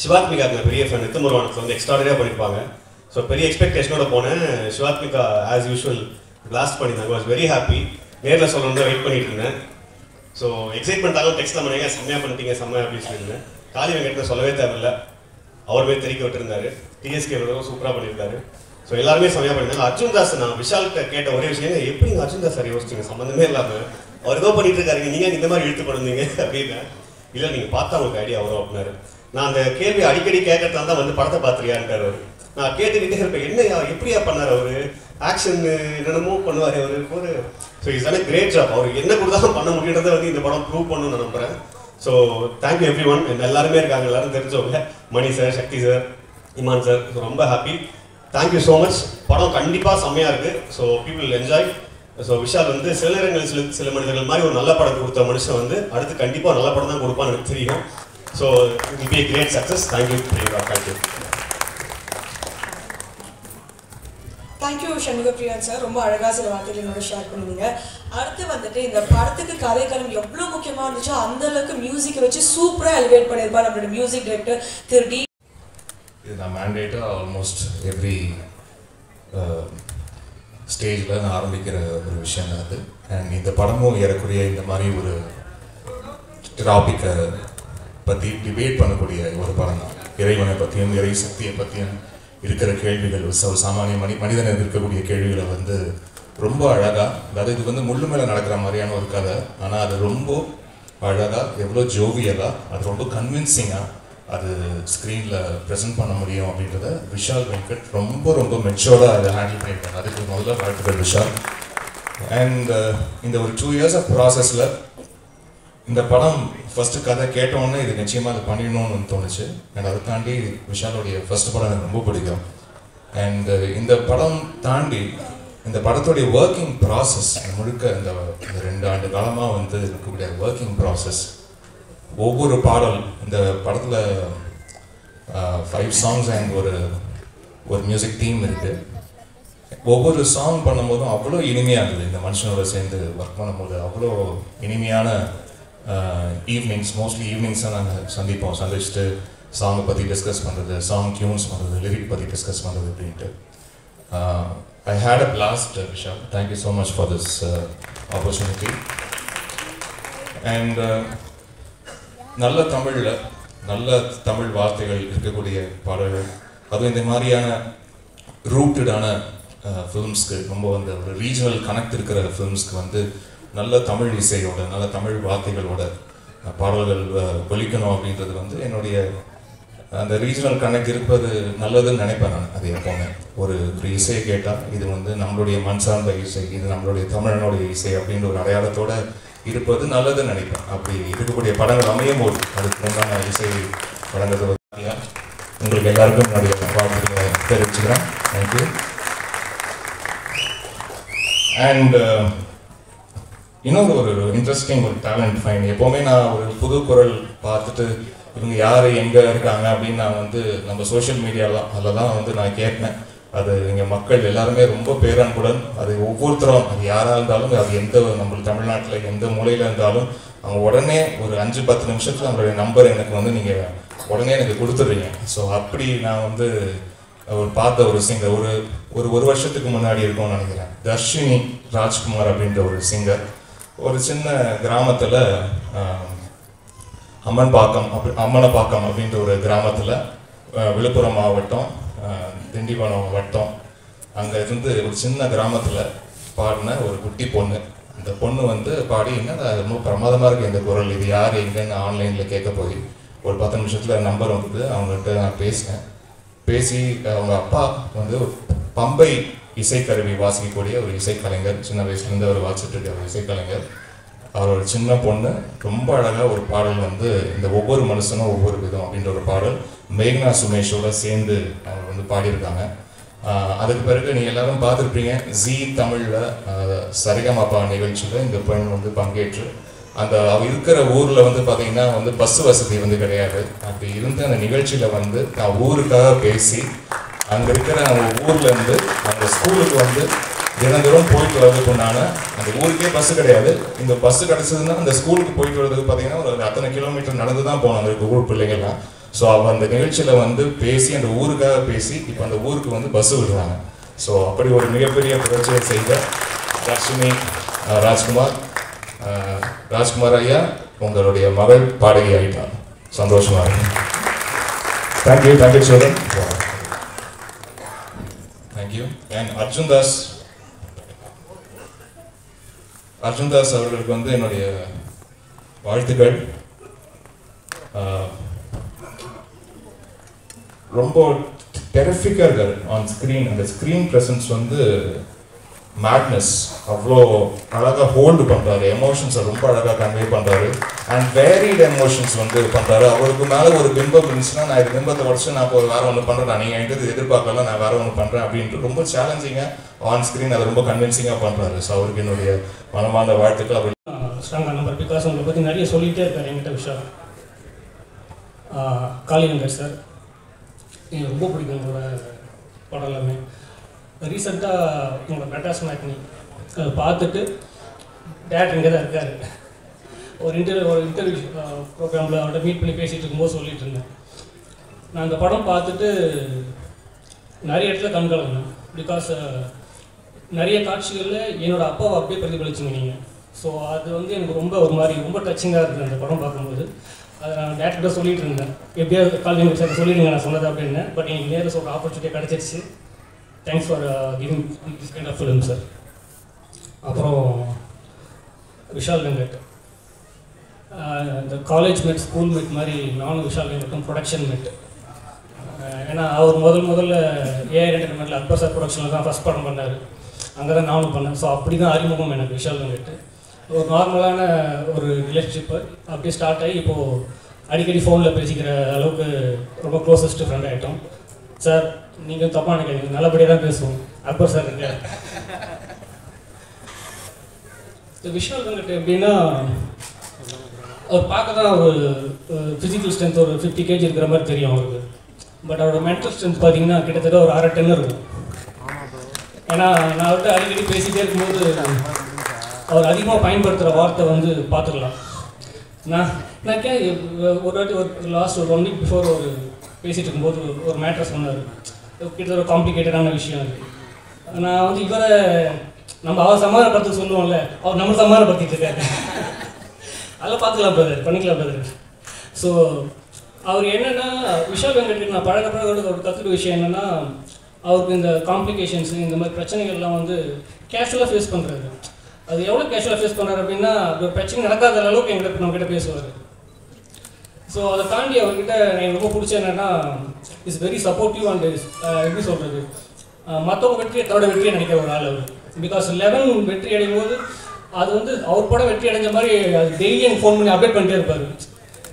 சிவாத்மிகா பெரிய ஃபேன். நித்துமுருவானத்தில் வந்து எக்ஸ்ட்ராடரியாக பண்ணியிருப்பாங்க. ஸோ பெரிய எக்ஸ்பெக்டேஷனோட போனேன். சிவாத்மிகா ஆஸ் யூஷுவல் பிளாஸ்ட் பண்ணியிருந்தாங்க. Was very happy. நேரில் சொல்லணும் தான் வெயிட் பண்ணிட்டு இருந்தேன். ஸோ எக்ஸைட்மெண்ட்டாகவும் டெக்ஸ்ட்டில் பண்ணீங்க, செம்மையாக பண்ணிட்டீங்க, செம்மையாக அப்படின்னு சொல்லியிருந்தேன். காளி வெங்கட் சொல்லவே தேவையில்லை, அவருமே தெரிவிக்க விட்டுருந்தாரு. டிஎஸ்கே சூப்பராக பண்ணியிருக்காரு. ஸோ எல்லாருமே செம்மையாக பண்ணியிருந்தாங்க. அர்ஜுன் தாஸ் நான் விஷால்கிட்ட கேட்ட ஒரே விஷயம், எப்படி அர்ஜுன் தாஸ் சார் யோசிச்சிங்க சம்மந்தமே இல்லாமல் அவர் ஏதோ பண்ணிட்டு இருக்காருங்க, நீங்கள் இந்த மாதிரி இழுத்து பண்ணுங்க அப்படின்னு. இல்லை நீங்கள் பார்த்தா உங்களுக்கு ஐடியா வரும் அப்படின்னாரு. நான் அந்த கேள்வி அடிக்கடி கேட்கறதுனால தான் வந்து படத்தை பார்த்துறியான்ட்டார் அவர். நான் கேட்டுக்கிட்டே இருப்பேன், என்னையா எப்படியா பண்ணார் அவர், ஆக்ஷன் என்னென்னமோ பண்ணுவார் அவர் ஒரு. So it's a great job. அவர் என்ன கொடுத்தாலும் பண்ண முடியுன்றதை வந்து இந்த படம் ப்ரூவ் பண்ணணும்னு நான் நம்புகிறேன். So thank you every one. எல்லாருமே இருக்காங்க, எல்லாரும் தெரிஞ்சவங்க. மணி சார், சக்தி சார், இமான் சார். ஸோ ரொம்ப ஹாப்பி. Thank you so much. படம் கண்டிப்பாக செம்மையாக இருக்குது. So people enjoy. So Vishal வந்து சில நேரங்களில் சில மனிதர்கள் மாதிரி ஒரு நல்ல படம் கொடுத்த மனுஷன் வந்து அடுத்து கண்டிப்பாக நல்ல படம் தான் கொடுப்பான்னு எனக்கு தெரியும். So it will be a great success. Thank you Priyanka. Thank you. Thank you Shanmugapriyan sir. ரொம்ப அழகாக சில வார்த்தைகள் என்னோட ஷேர் பண்ணுவீங்க. அடுத்து வந்துட்டு இந்த படத்துக்கு கதைக்களம் எவ்வளோ முக்கியமாக இருந்துச்சோ அந்த அளவுக்கு மியூசிக்கை வச்சு சூப்பராக எலிவேட் பண்ணியிருப்பா நம்மளோட மியூசிக் டைரக்டர் திரு டி. இது நான் மேண்டேட்டாக ஆல்மோஸ்ட் எவ்ரி ஸ்டேஜில் நான் ஆரம்பிக்கிற ஒரு விஷயம் தான் அது. அண்ட் இந்த படமும் ஏறக்குறைய இந்த மாதிரி ஒரு டாப்பிக்கை பற்றி டிபேட் பண்ணக்கூடிய ஒரு படம் தான். இறைவனை பற்றியும் இறை சக்தியை பற்றியும் இருக்கிற கேள்விகள், ஒரு சாமானிய மனிதனை இருக்கக்கூடிய கேள்விகளை வந்து ரொம்ப அழகாக, அதாவது இது வந்து முள்ளு மேலே நடக்கிற மாதிரியான ஒரு கதை, ஆனால் அது ரொம்ப அழகாக, எவ்வளோ ஜோவியலாக, அது ரொம்ப கன்வின்சிங்காக அது ஸ்க்ரீனில் ப்ரெசென்ட் பண்ண முடியும் அப்படின்றத விஷால் வெங்கட் ரொம்ப ரொம்ப மெச்சோர்டாக அதை ஹேண்டில் பண்ணியிருக்காங்க. அதுக்கு முதல்ல வாழ்த்துக்கள் விஷால். அண்ட் இந்த ஒரு 2 years ஆஃப் ப்ராசஸில் இந்த படம் ஃபஸ்ட்டு கதை கேட்டோன்னே இது நிச்சயமாக அது பண்ணிடணும்னு தோணுச்சு. அண்ட் அதை தாண்டி விஷாலோடைய ஃபர்ஸ்ட் படம் எனக்கு ரொம்ப பிடிக்கும். அண்ட் இந்த படம் தாண்டி இந்த படத்துடைய ஒர்க்கிங் ப்ராசஸ் முழுக்க இந்த 2 ஆண்டு காலமாக வந்து இருக்கக்கூடிய ஒர்க்கிங் ப்ராசஸ், ஒவ்வொரு பாடல் இந்த படத்தில் 5 songs அண்ட் ஒரு மியூசிக் தீம் இருக்குது. ஒவ்வொரு சாங் பண்ணும்போதும் அவ்வளோ இனிமையாக இருந்தது. இந்த மனுஷனோட சேர்ந்து ஒர்க் பண்ணும்போது அவ்வளோ இனிமையான ஈவினிங்ஸ், மோஸ்ட்லி ஈவினிங்ஸாக நாங்கள் சந்திச்சுட்டு சாங்கை பற்றி டிஸ்கஸ் பண்ணுறது, சாங் டியூன்ஸ் பண்ணுறது, லிரிக் பற்றி டிஸ்கஸ் பண்ணுறது அப்படின்ட்டு. I had a blast Vishal. Thank you so much for this opportunity. And நல்ல தமிழில் நல்ல தமிழ் வார்த்தைகள் இருக்கக்கூடிய பாடல்கள், அதுவும் இந்த மாதிரியான ரூட்டடான ஃபிலிம்ஸ்க்கு, ரொம்ப வந்து ஒரு ரீஜனல் கனெக்ட் இருக்கிற ஃபிலிம்ஸ்க்கு வந்து நல்ல தமிழ் இசையோட நல்ல தமிழ் வார்த்தைகளோட பாடல்கள் ஒலிக்கணும் அப்படின்றது வந்து என்னுடைய அந்த ரீஜனல் கனெக்ட் இருப்பது நல்லதுன்னு நினைப்பேன் நான். அது எப்போவுமே ஒரு இசையை கேட்டால் இது வந்து நம்மளுடைய மண் சார்ந்த இசை, இது நம்மளுடைய தமிழனுடைய இசை அப்படின்ற ஒரு அடையாளத்தோட இருப்பது நல்லதுன்னு நினைப்பேன். அப்படி இருக்கக்கூடிய படங்கள் அமையும் போது அதுக்கு முன்னான இசை வழங்குறது உங்களுக்கு எல்லாருக்கும் என்னுடைய வாழ்த்துக்களை தெரிவிச்சுக்கிறேன். தேங்க்யூ. அண்ட் இன்னொரு ஒரு இன்ட்ரெஸ்டிங் ஒரு டேலண்ட் ஃபைன். எப்போவுமே நான் ஒரு புது குரல் பார்த்துட்டு இவங்க யார் எங்கே இருக்காங்க அப்படின்னு நான் வந்து நம்ம சோஷியல் மீடியாலாம் அதில் தான் வந்து நான் கேட்பேன். அது இங்கே மக்கள் எல்லாருமே ரொம்ப பேரன்புடன், அது ஒவ்வொருத்தரும் அது யாராக இருந்தாலும், அது எந்த நம்ம தமிழ்நாட்டில் எந்த மூலையில் இருந்தாலும் அவங்க உடனே ஒரு 5-10 நிமிஷத்தில் அவங்களுடைய நம்பர் எனக்கு வந்து நீங்கள் உடனே எனக்கு கொடுத்துட்றீங்க. ஸோ அப்படி நான் வந்து ஒரு பார்த்த ஒரு சிங்கர் ஒரு வருஷத்துக்கு முன்னாடி இருக்கும்னு நினைக்கிறேன். தர்ஷினி ராஜ்குமார் அப்படின்ற ஒரு சிங்கர் ஒரு சின்ன கிராமத்தில் அம்மனப்பாக்கம் அப்படின்ற ஒரு கிராமத்தில் விழுப்புரம் மாவட்டம் திண்டிவனம் வட்டம் அங்கே இருந்து ஒரு சின்ன கிராமத்தில் பாடின ஒரு குட்டி பொண்ணு. அந்த பொண்ணு வந்து பாடி என்ன ரொம்ப பிரமாதமாக இருக்குது இந்த குரல், இது யார் எங்கன்னு ஆன்லைனில் கேட்க போய் ஒரு 10 நிமிஷத்தில் நம்பர் வந்தது. அவங்ககிட்ட நான் பேசி அவங்க அப்பா வந்து பம்பை இசைக்கருவி வாசிக்கக்கூடிய ஒரு இசைக்கலைஞர், சின்ன வயசுலேருந்து அவர் வாசிச்சுட்டு இருக்க ஒரு இசைக்கலைஞர். அவரோட சின்ன பொண்ணு ரொம்ப அழகாக ஒரு பாடல் வந்து இந்த ஒவ்வொரு மனுஷனும் ஒவ்வொரு விதம் அப்படின்ற ஒரு பாடல் மேக்னா சுமேஷோட சேர்ந்து அவர் வந்து பாடியிருக்காங்க. அதுக்கு பிறகு நீங்கள் எல்லாரும் பார்த்துருப்பீங்க ஜி தமிழில் சரிகமபா நிகழ்ச்சியில் இந்த பெண் வந்து பங்கேற்று அந்த அவ இருக்கிற ஊரில் வந்து பார்த்தீங்கன்னா வந்து பஸ் வசதி வந்து கிடையாது. அப்படி இருந்து அந்த நிகழ்ச்சியில் வந்து நான் ஊருக்காக பேசி அங்கே இருக்கிற அவங்க ஊர்லேருந்து அந்த ஸ்கூலுக்கு வந்து தினந்தோறும் போயிட்டு வர்றதுக்கு உண்டான அந்த ஊருக்கே பஸ்ஸு கிடையாது. இந்த பஸ்ஸு கிடச்சதுன்னா அந்த ஸ்கூலுக்கு போயிட்டு வர்றதுக்கு பார்த்தீங்கன்னா ஒரு அத்தனை கிலோமீட்டர் நடந்து தான் போகணும் அந்த ஊர் பிள்ளைங்கள்லாம். ஸோ அவள் அந்த நிகழ்ச்சியில் வந்து பேசி அந்த ஊருக்காக பேசி இப்போ அந்த ஊருக்கு வந்து பஸ்ஸு விடுறாங்க. ஸோ அப்படி ஒரு மிகப்பெரிய புரட்சியை செய்த தர்ஷினி ராஜ்குமார் ஐயா, உங்களுடைய மகள் பாடகி ஆகிட்டான். சந்தோஷமா இருக்கு. Thank you children. Thank you. And Arjun Das அவர்களுக்கு வந்து என்னுடைய வாழ்த்துக்கள். ரொம்ப டெரிஃபிக்காக இருக்காரு ஆன் ஸ்க்ரீன். அந்த ஸ்க்ரீன் ப்ரெசன்ஸ் வந்து மேட்னஸ், அவ்வளோ அழகாக ஹோல்டு பண்ணுறாரு, எமோஷன்ஸை ரொம்ப அழகாக கன்வே பண்ணுறாரு. அண்ட் வேரிட் எமோஷன்ஸ் வந்து பண்ணுறாரு. அவருக்கு மேலே ஒரு பிம்பம் இருந்துச்சுன்னா நான் இது பிம்பத்தை உடச்சு நான் இப்போ வேறு ஒன்று பண்ணுறேன், நீங்கள் என்கிட்ட எதிர்பார்க்கல, நான் வேறு ஒன்று பண்ணுறேன் அப்படின்ட்டு ரொம்ப சேலஞ்சிங்காக ஆன் ஸ்க்ரீன் அதை ரொம்ப கன்வின்சிங்காக பண்ணுறாரு. ஸோ அவருக்கு என்னுடைய மனமார்ந்த வாழ்த்துக்கள். அவர் ஸ்ட்ராங்காக நம்பர் பிகாஸ் உங்களை பற்றி நிறைய சொல்லிகிட்டே இருக்காரு என்கிட்ட விஷயம். காளிங்கர் சார் எனக்கு ரொம்ப பிடிக்கும் உங்களோட படம் எல்லாமே. ரீசெண்டாக உங்களோட மெட்ராஸ் மேட்னி அதை பார்த்துட்டு டேரக்டர் இங்கே தான் இருக்கார். ஒரு இன்டர்வியூ ப்ரோக்ராமில் அவர்கிட்ட மீட் பண்ணி பேசிகிட்டு இருக்கும்போது சொல்லிட்டு இருந்தேன். நான் அந்த படம் பார்த்துட்டு நிறைய இடத்துல கண்கலங்கினேன். பிகாஸ் நிறைய காட்சிகளில் என்னோடய அப்பாவை அப்படியே பிரதிபலிச்சுங்க நீங்கள். ஸோ அது வந்து எனக்கு ரொம்ப ஒரு மாதிரி ரொம்ப டச்சிங்காக இருக்குது அந்த படம் பார்க்கும்போது. அதை நான் டேரக்டராக சொல்லிட்டு இருந்தேன், எப்படியாவது கால் சார் சொல்லிடுங்க நான் சொன்னது அப்படின்னு. பட் எனக்கு நேரில் சொல்கிற ஆப்பர்ச்சுனிட்டி கிடச்சிருச்சு. Thanks for giving this kind of film sir. அப்புறம் விஷால் வெங்கட், இந்த காலேஜ் மேட் ஸ்கூல் மேட் மாதிரி நானும் விஷால் வெங்கட்டும் ப்ரொடக்ஷன் மேட். ஏன்னா அவர் முதல்ல ஏஆர் என்டர்டைன்மெண்ட்டில் அக்பர் சார் ப்ரொடக்ஷனில் தான் ஃபஸ்ட் படம் பண்ணார். அங்கே தான் நானும் பண்ணேன். ஸோ அப்படி தான் அறிமுகம் எனக்கு விஷால் வெங்கட். ஒரு நார்மலான ஒரு ரிலேஷன்ஷிப்பு அப்படியே ஸ்டார்ட் ஆகி இப்போது அடிக்கடி ஃபோனில் பேசிக்கிற அளவுக்கு ரொம்ப க்ளோசஸ்ட் ஃப்ரெண்ட் ஆகிட்டோம். சார் நீங்கள் தப்பாக நினைக்காதீங்க, நல்லபடியாக தான் பேசுவோம். அக்பர் சார் இருக்க விஷால் வெங்கட் எப்படின்னா அவர் பார்க்க தான் ஒரு ஃபிசிக்கல் ஸ்ட்ரென்த் ஒரு 50 kg இருக்கிற மாதிரி தெரியும் அவருக்கு. பட் அவரோட மென்டல் ஸ்ட்ரென்த் பார்த்தீங்கன்னா கிட்டத்தட்ட ஒரு 1/2 ton இருக்கும். ஏன்னா நான் அவர்கிட்ட அடிக்கடி பேசிகிட்டே இருக்கும்போது அவர் அதிகமாக பயன்படுத்துகிற வார்த்தை வந்து பார்த்துக்கலாம். நான் ஒரு வாட்டி ஒரு லாஸ்ட் ஒரு 1 week பிஃபோர் ஒரு பேசிகிட்டு இருக்கும்போது ஒரு மேட்டர் சொன்னார். கிட்டத்தட்ட ஒரு காம்ப்ளிகேட்டடான விஷயம் அது. நான் வந்து இவரை நம்ம அவர் சமாதானப்படுத்த சொல்லுவோம்ல, அவர் நம்ம சமாதானப்படுத்திட்டு இருக்காரு. அதெல்லாம் பார்த்துக்கலாம் பிரதர், பண்ணிக்கலாம் பிரதர். ஸோ அவர் என்னென்னா விஷால் வெங்கட் நான் பழக ஒரு கற்றுக்கிற விஷயம் என்னென்னா அவருக்கு இந்த காம்ப்ளிகேஷன்ஸு இந்த மாதிரி பிரச்சனைகள்லாம் வந்து கேஷுவலாக ஃபேஸ் பண்ணுறாரு. அது எவ்வளோ கேஷுவலாக ஃபேஸ் பண்ணுறாரு அப்படின்னா ஒரு பிரச்சனை நடக்காத அளவுக்கு எங்கிட்ட நம்மக்கிட்ட பேசுவார். ஸோ அதை தாண்டி அவர்கிட்ட எனக்கு ரொம்ப பிடிச்ச என்னென்னா இஸ் வெரி சப்போர்ட்டிவ் அண்ட் எப்படி சொல்கிறது, மற்றவங்க வெற்றியை தன்னோட வெற்றியை நினைக்கிற ஒரு ஆள் அவர். பிகாஸ் 11 வெற்றி அடையும் போது அது வந்து அவர் படம் வெற்றி அடைஞ்ச மாதிரி அது டெய்லி எனக்கு ஃபோன் பண்ணி அப்டேட் பண்ணிட்டே இருப்பார்.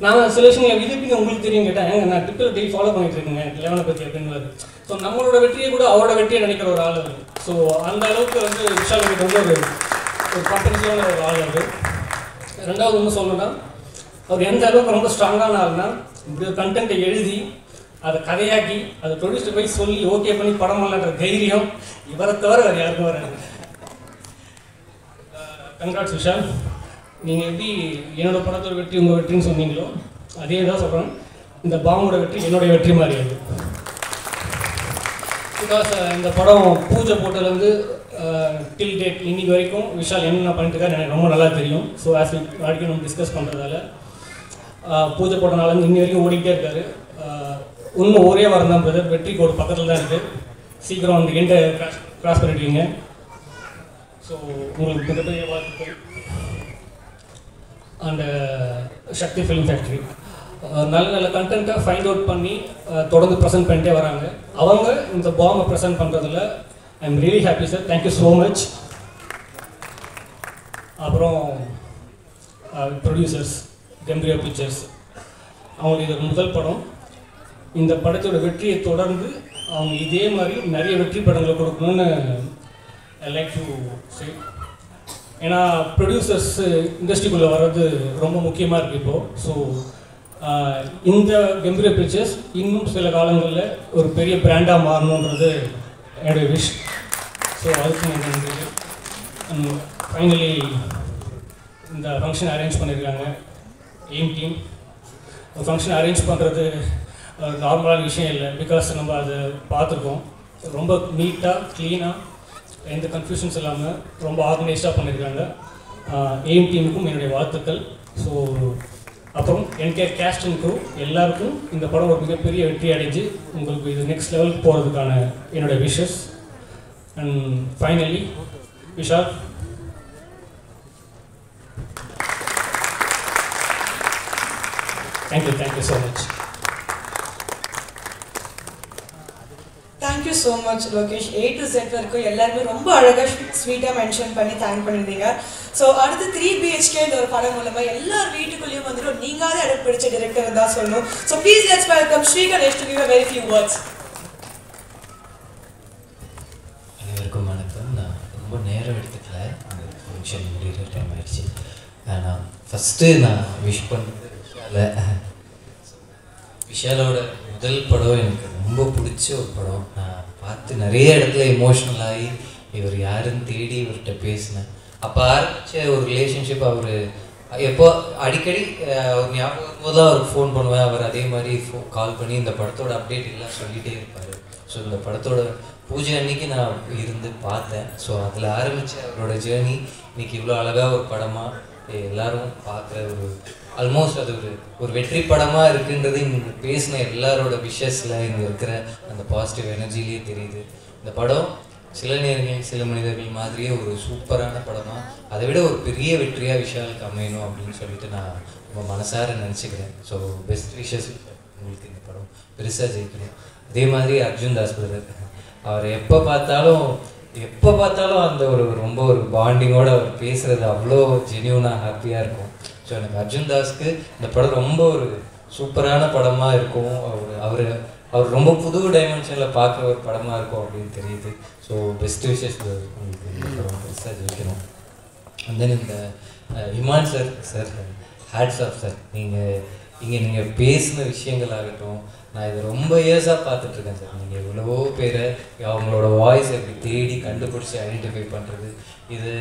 நான் சில விஷயங்கள் இது எப்படி உங்களுக்கு தெரியும் கேட்டேன், ஏங்க நான் ட்விட்டர் டெய்லி ஃபாலோ பண்ணிட்டு இருக்கேங்க 11 பற்றி அப்படின்னு. ஸோ நம்மளோட வெற்றியை கூட அவரோட வெற்றியை நினைக்கிற ஒரு ஆள் அவர். ஸோ அந்த அளவுக்கு வந்து விஷால் வெங்கட் வந்து ஒரு காம்பன்சிவான ஒரு ஆள் அவர். ரெண்டாவது ஒன்று சொல்லணும்னா அவர் எந்த அளவுக்கு ரொம்ப ஸ்ட்ராங்கான ஆள்னா இப்படி ஒரு கண்டென்ட்டை எழுதி அதை கதையாக்கி அதை ப்ரொடியூசர் போய் சொல்லி ஓகே பண்ணி படம் பண்ணலான்ற தைரியம் இவரை தவிர வேறு யாருக்கும் வராது. கங்க்ராட்ஸ் விஷால். நீங்கள் எப்படி என்னோட படத்தோட வெற்றி உங்கள் வெற்றின்னு சொன்னீங்களோ அதே தான் சொல்கிறேன், இந்த பாமோட வெற்றி என்னுடைய வெற்றி மாதிரி அது. பிகாஸ் இந்த படம் பூஜை போட்டதுலேருந்து டில் டேட் இன்னைக்கு வரைக்கும் விஷால் என்னென்ன பண்ணிட்டு இருக்காரு எனக்கு ரொம்ப நல்லா தெரியும். ஸோ ஆஸ் அடிக்கடி நம்ம டிஸ்கஸ் பண்ணுறதால பூஜை போட்டனாலேருந்து இன்னி வரைக்கும் ஓடிக்கிட்டே இருக்காரு. இன்னும் ஒரே வாரம் தான் பிரதர், வெற்றி கோடு பக்கத்தில் தான் இருக்குது. சீக்கிரம் அந்த எண்டை கிராஸ் பண்ணிடுவீங்க. ஸோ உங்களுக்கு மிகப்பெரிய வாழ்த்துக்கள். அண்ட் சக்தி ஃபிலிம் ஃபேக்ட்ரி நல்ல நல்ல கண்டென்ட்டை ஃபைண்ட் அவுட் பண்ணி தொடர்ந்து ப்ரெசென்ட் பண்ணிட்டே வராங்க. அவங்க இந்த பாம்பை ப்ரெசென்ட் பண்ணுறதுல I am really happy sir, thank you so much. அப்புறம் ப்ரொடியூசர்ஸ் கெம்பீரியா பிக்சர்ஸ், அவங்களுக்கு இது முதல் படம். இந்த படத்தோட வெற்றியை தொடர்ந்து அவங்க இதே மாதிரி நிறைய வெற்றி படங்களை கொடுக்கணும்னு ஐ லைக் டு சே. ஏன்னா ப்ரொடியூசர்ஸ் இண்டஸ்ட்ரிக்குள்ளே வர்றது ரொம்ப முக்கியமாக இருக்குது இப்போது. ஸோ இந்த கெம்பீரியா பிக்சர்ஸ் இன்னும் சில காலங்களில் ஒரு பெரிய பிராண்டாக மாறணுன்றது என்னுடைய விஷ். ஸோ அதுக்கு நன்றி. ஃபைனலி இந்த ஃபங்க்ஷன் அரேஞ்ச் பண்ணியிருக்காங்க எய்ம் டீம். ஃபங்க்ஷன் அரேஞ்ச் பண்ணுறது நார்மலான விஷயம் இல்லை. பிகாஸ் நம்ம அதை பார்த்துருக்கோம், ரொம்ப நீட்டாக க்ளீனாக எந்த கன்ஃபியூஷன்ஸ் இல்லாமல் ரொம்ப ஆர்கனைஸ்டாக பண்ணியிருக்காங்க. எய்ம் டீமுக்கும் என்னுடைய வாழ்த்துக்கள். ஸோ அப்புறம் என்கே கேஸ்ட் அண்ட் க்ரூ எல்லாருக்கும் இந்த படம் ஒரு மிகப்பெரிய வெற்றி அடைஞ்சு உங்களுக்கு இது நெக்ஸ்ட் லெவலுக்கு போகிறதுக்கான என்னுடைய wishes. And finally Vishal, thank you so much. Thank you so much Lokesh. A to Z வரைக்கும் எல்லாருமே ரொம்ப அழகாக ஸ்வீட்டாக மென்ஷன் பண்ணி தேங்க் பண்ணியிருந்தீங்க. ஸோ அடுத்து 3 BHK ஒரு படம் மூலமாக எல்லார் வீட்டுக்குள்ளேயும் வந்துட்டு ஒரு நீங்காத இடம் பிடிச்ச டிரெக்டர் தான் சொல்லணும். So please let's welcome Sri Ganesh to give a very few words. அனைவருக்கும் வணக்கம். நான் ரொம்ப நேரம் எடுத்துக்கல, அந்த ஃபங்க்ஷன் முடிகிற டைம் ஆயிடுச்சு. ஆனால் ஃபஸ்ட்டு நான் விஷ் பண்ணுறது விஷாலோட முதல் படம் எனக்கு ரொம்ப பிடிச்ச ஒரு படம். நான் பார்த்து நிறைய இடத்துல எமோஷ்னல் ஆகி இவர் யாருன்னு தேடி இவர்கிட்ட பேசினேன். அப்போ ஆரம்பித்த ஒரு ரிலேஷன்ஷிப். அவர் எப்போ அடிக்கடி அவர் ஞாபகம் போது தான் அவருக்கு ஃபோன் பண்ணுவேன். அவர் அதே மாதிரி கால் பண்ணி இந்த படத்தோட அப்டேட் எல்லாம் சொல்லிகிட்டே இருப்பார். ஸோ இந்த படத்தோட பூஜை அன்னைக்கு நான் இருந்து பார்த்தேன். ஸோ அதில் ஆரம்பித்த அவரோட ஜேர்னி இன்னைக்கு இவ்வளோ அழகாக ஒரு படமாக எல்லாரும் பார்க்குற ஒரு ஆல்மோஸ்ட் அது ஒரு வெற்றி படமாக இருக்குன்றது இங்கே பேசின எல்லாரோட விஷஸில் இங்கே இருக்கிற அந்த பாசிட்டிவ் எனர்ஜிலேயே தெரியுது. இந்த படம் சில நேரங்கள் சில மனிதர்கள் மாதிரியே ஒரு சூப்பரான படமாக, அதை விட ஒரு பெரிய வெற்றியாக விஷாலுக்கு அமையணும் அப்படின்னு சொல்லிட்டு நான் ரொம்ப மனசார நினச்சிக்கிறேன். ஸோ பெஸ்ட் விஷஸ் உங்களுக்கு. இந்த படம் பெருசாக ஜெயிக்கணும். அதே மாதிரி அர்ஜுன் தாஸ் பிரதர், அவர் எப்போ பார்த்தாலும் எப்போ பார்த்தாலும் அந்த ஒரு ரொம்ப ஒரு பாண்டிங்கோடு அவர் பேசுகிறது அவ்வளோ ஜென்யூனாக ஹாப்பியாக இருக்கும். ஸோ எனக்கு அர்ஜுன் தாஸ்க்கு இந்த படம் ரொம்ப ஒரு சூப்பரான படமாக இருக்கும். அவர் ரொம்ப புது டைமென்ஷனில் பார்க்குற ஒரு படமாக இருக்கும் அப்படின்னு தெரியுது. ஸோ பெஸ்ட் விஷஸ் உங்களுக்கு இந்த படம் பெருசாக ஜெயிக்கணும். அண்ட் தென் இந்த Imman sir hats off sir. நீங்கள் பேசின விஷயங்கள் ஆகட்டும், நான் இதை ரொம்ப இயர்ஸாக பார்த்துட்ருக்கேன் சார். நீங்கள் எவ்வளவோ பேரை அவங்களோட வாய்ஸ் எப்படி தேடி கண்டுபிடிச்சி ஐடென்டிஃபை பண்ணுறது, இது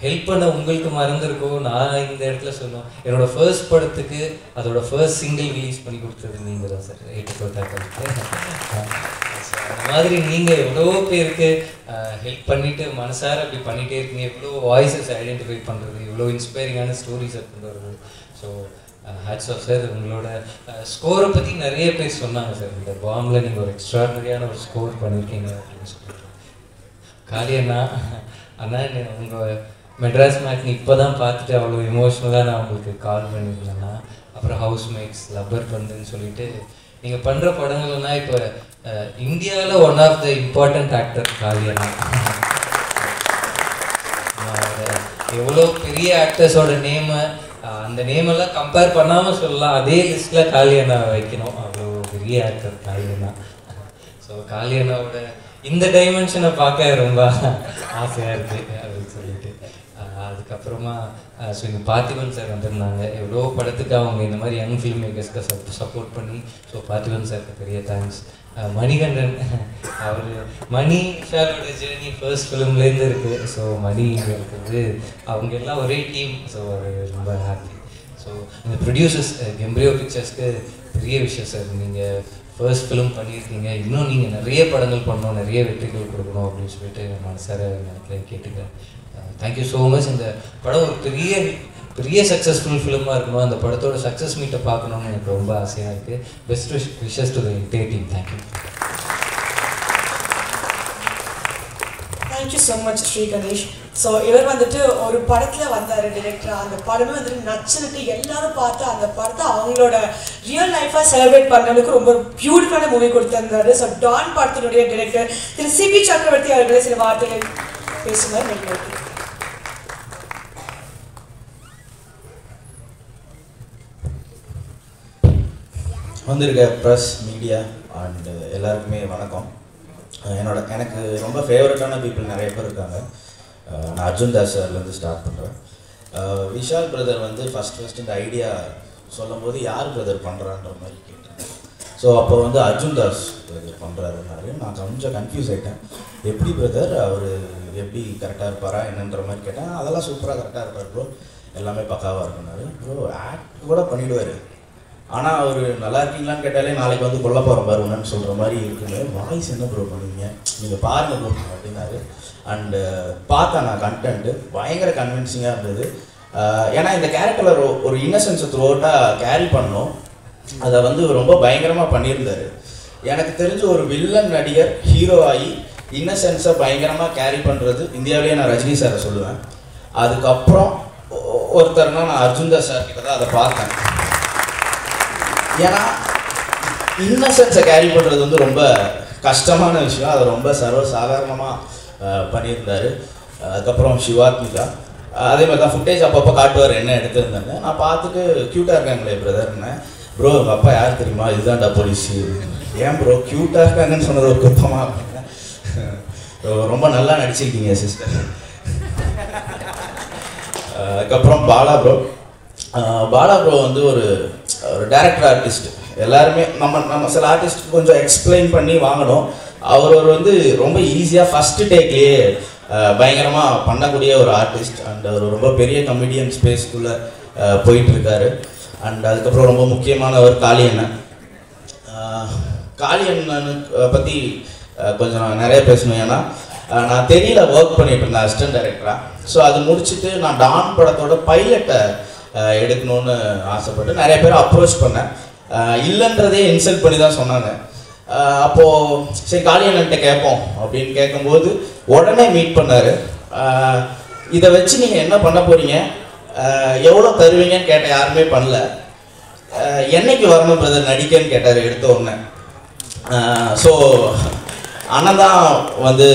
ஹெல்ப் பண்ண உங்களுக்கு மறந்துருக்கோ. நான் இந்த இடத்துல சொன்னோம், என்னோடய ஃபர்ஸ்ட் படத்துக்கு அதோட ஃபர்ஸ்ட் சிங்கிள் ரிலீஸ் பண்ணி கொடுத்தது நீங்கள் தான் சார். 84 அந்த மாதிரி நீங்கள் எவ்வளோ பேருக்கு ஹெல்ப் பண்ணிவிட்டு மனசார அப்படி பண்ணிகிட்டே இருக்கீங்க. எவ்வளோ வாய்ஸஸ் ஐடென்டிஃபை பண்ணுறது, இவ்வளோ இன்ஸ்பைரிங்கான ஸ்டோரிஸை கொண்டு வருது. So hats off sir. உங்களோட ஸ்கோரை பற்றி நிறைய பேர் சொன்னாங்க சார். இந்த பாம்பில் நீங்கள் ஒரு எக்ஸ்ட்ராடனரியான ஒரு ஸ்கோர் பண்ணியிருக்கீங்க அப்படின்னு சொல்லிட்டு. காளி அண்ணா உங்கள் மெட்ராஸ் மேட்னி இப்போ தான் பார்த்துட்டு அவ்வளோ எமோஷ்னலாக நான் உங்களுக்கு கால் பண்ணியிருந்தேன்னா, அப்புறம் ஹவுஸ் மேட்ஸ், லப்பர் பந்துன்னு சொல்லிட்டு நீங்கள் பண்ணுற படங்கள்னா இப்போ இந்தியாவில் one of the important actor Kali அண்ணா. எவ்வளோ பெரிய ஆக்டர்ஸோட நேமை அந்த நேமெல்லாம் கம்பேர் பண்ணாமல் சொல்லலாம், அதே லிஸ்ட்டில் காளி அண்ணா வைக்கணும். அவ்வளோ பெரிய ஆக்டர் காளி அண்ணா. ஸோ காளி அண்ணாவோட இந்த டைமென்ஷனை பார்க்க ரொம்ப ஆசையாக இருக்குது அப்படின்னு சொல்லிட்டு. அதுக்கப்புறமா ஸோ இந்த பார்த்திபன் சார் வந்திருந்தாங்க. எவ்வளோ படத்துக்கு அவங்க இந்த மாதிரி யங் ஃபில்ம் மேக்கர்ஸ்க்கு சப்போர்ட் பண்ணி, ஸோ பார்த்திபன் சாருக்கு பெரிய தேங்க்ஸ். மணிகண்டன் மணி விஷாலோட ஜேர்னி ஃபர்ஸ்ட் ஃபிலிம்லேருந்து இருக்குது. ஸோ மணி இருக்குது, அவங்க எல்லாம் ஒரே டீம். ஸோ அது ரொம்ப ஹாப்பி. ஸோ இந்த ப்ரொடியூசர்ஸ் கெம்ப்ரியோ பிக்சர்ஸ்க்கு பெரிய விஷயம் சார். நீங்கள் ஃபர்ஸ்ட் ஃபிலிம் பண்ணியிருக்கீங்க, இன்னும் நீங்கள் நிறைய படங்கள் பண்ணணும், நிறைய வெற்றிகள் கொடுக்கணும் அப்படின்னு சொல்லிட்டு மனசார நினைக்கிறேன், கேட்டுக்கிறேன். Thank you so much. இந்த படம் ஒரு பெரிய சக்ஸஸ்ஃபுல் ஃபிலிமாக இருக்கணும். அந்த படத்தோட சக்ஸஸ் மீட்டை பார்க்கணுன்னு எனக்கு ரொம்ப ஆசையாக இருக்குது. Best wishes to the entire team. Thank you. Thank you so much Sri Ganesh. So இவர் வந்துட்டு ஒரு படத்தில் வந்தார் டிரெக்டராக. அந்த படமே வந்துட்டு நச்சுனுட்டு எல்லாரும் பார்த்து அந்த படத்தை அவங்களோட ரியல் லைஃபாக செலிப்ரேட் பண்ணுறதுக்கு ரொம்ப பியூட்டிஃபுல்லான மூவி கொடுத்துருந்தாரு. ஸோ டான் படத்தினுடைய டிரெக்டர் திரு சிபி சக்கரவர்த்தி அவர்களே சில வார்த்தைகள் பேசுமாறு நினைக்கிறேன். வந்திருக்க ப்ரெஸ், மீடியா அண்ட் எல்லாருக்குமே வணக்கம். எனக்கு ரொம்ப ஃபேவரட்டான பீப்புள் நிறைய பேர் இருக்காங்க. நான் அர்ஜுன் தாஸ் சார்லேருந்து ஸ்டார்ட் பண்ணுறேன். விஷால் பிரதர் வந்து ஃபஸ்ட் இந்த ஐடியா சொல்லும் போது யார் பிரதர் பண்ணுறான்ற மாதிரி கேட்டேன். ஸோ அப்போ வந்து அர்ஜுன் தாஸ் பிரதர் பண்ணுறாருனாரு. நான் கொஞ்சம் கன்ஃபியூஸ் ஆகிட்டேன். எப்படி பிரதர் அவர் எப்படி கரெக்டாக இருப்பாரா என்னன்ற மாதிரி கேட்டேன். அதெல்லாம் சூப்பராக கரெக்டாக இருப்பார் ப்ரோ, எல்லாமே பக்காவாக இருக்குனாரு. ப்ரோ ஆக்ட் கூட பண்ணிவிடுவார், ஆனால் அவர் நல்லா இருக்கீங்களான்னு கேட்டாலே நாளைக்கு வந்து கொல்ல போகிற பாருங்கன்னு சொல்கிற மாதிரி இருக்குங்க. வாய்ஸ் என்ன ப்ரோ பண்ணுவீங்க, நீங்கள் பாருங்கள் ப்ரோ அப்படின்னாரு. அண்டு பார்த்தேன் நான் கண்டென்ட்டு பயங்கர கன்வின்சிங்காக இருந்தது. ஏன்னா இந்த கேரக்டரில் ஒரு இன்னசென்ஸை த்ரூ அவுட்டாக கேரி பண்ணோம். அதை வந்து ரொம்ப பயங்கரமாக பண்ணியிருந்தார். எனக்கு தெரிஞ்ச ஒரு வில்லன் நடிகர் ஹீரோ ஆகி இன்னசென்ஸை பயங்கரமாக கேரி பண்ணுறது இந்தியாவிலேயே நான் ரஜினி சாரை சொல்லுவேன். அதுக்கப்புறம் ஒருத்தர்னா நான் அர்ஜுன் தாஸ் சார் கிட்ட தான் அதை பார்த்தேன். ஏன்னா இன்னசென்ஸை கேரி பண்ணுறது வந்து ரொம்ப கஷ்டமான விஷயம். அதை ரொம்ப சர்வசாதாரணமாக பண்ணியிருந்தார். அதுக்கப்புறம் சிவாத்மிகா அதே மாதிரி தான் ஃபுட்டேஜ் அப்பப்போ காட்டுவார் என்ன எடுத்துருந்தாங்க. நான் பார்த்துட்டு க்யூட்டாக இருக்காங்களே பிரதர்னேன். ப்ரோ உங்கள் அப்பா யார் தெரியுமா, இதுதான்டா போலீஸ். ஏன் ப்ரோ க்யூட்டாக இருக்காங்கன்னு சொன்னது ஒரு குத்தமாக அப்படின்னா, ரொம்ப நல்லா நடிச்சிருக்கீங்க சிஸ்டர். அதுக்கப்புறம் பாலா ப்ரோ வந்து ஒரு டைரக்டர் ஆர்டிஸ்ட். எல்லாருமே நம்ம சில ஆர்டிஸ்ட் கொஞ்சம் எக்ஸ்பிளைன் பண்ணி வாங்கணும். அவர் வந்து ரொம்ப ஈஸியாக ஃபஸ்ட்டு டேக்லேயே பயங்கரமாக பண்ணக்கூடிய ஒரு ஆர்டிஸ்ட். அண்ட் அவர் ரொம்ப பெரிய கமெடியன் ஸ்பேஸ்க்குள்ளே போயிட்டுருக்காரு. அண்ட் அதுக்கப்புறம் ரொம்ப முக்கியமானவர் காளி அண்ணன். காளி அண்ணனுக்கு பற்றி கொஞ்சம் நான் நிறைய பேசணும். ஏன்னா நான் தெரியல ஒர்க் பண்ணிட்டு இருந்தேன் அசிஸ்டன்ட் டைரக்டராக. ஸோ அது முடிச்சுட்டு நான் டான் படத்தோட பைலட்டை எடுக்கணும்னு ஆசைப்பட்டு நிறைய பேர் அப்ரோச் பண்ணேன். இல்லைன்றதே இன்சல்ட் பண்ணி தான் சொன்னாங்க. அப்போது சரி காளி அண்ணன்ட்ட கேட்போம் அப்படின்னு கேட்கும்போது உடனே மீட் பண்ணார். இதை வச்சு நீங்கள் என்ன பண்ண போகிறீங்க, எவ்வளோ தருவீங்கன்னு கேட்டால் யாருமே பண்ணல. என்னைக்கு வரணும் பிரதர் நடிக்கன்னு கேட்டார் எடுத்த உடனே. ஸோ அண்ணன் தான் வந்து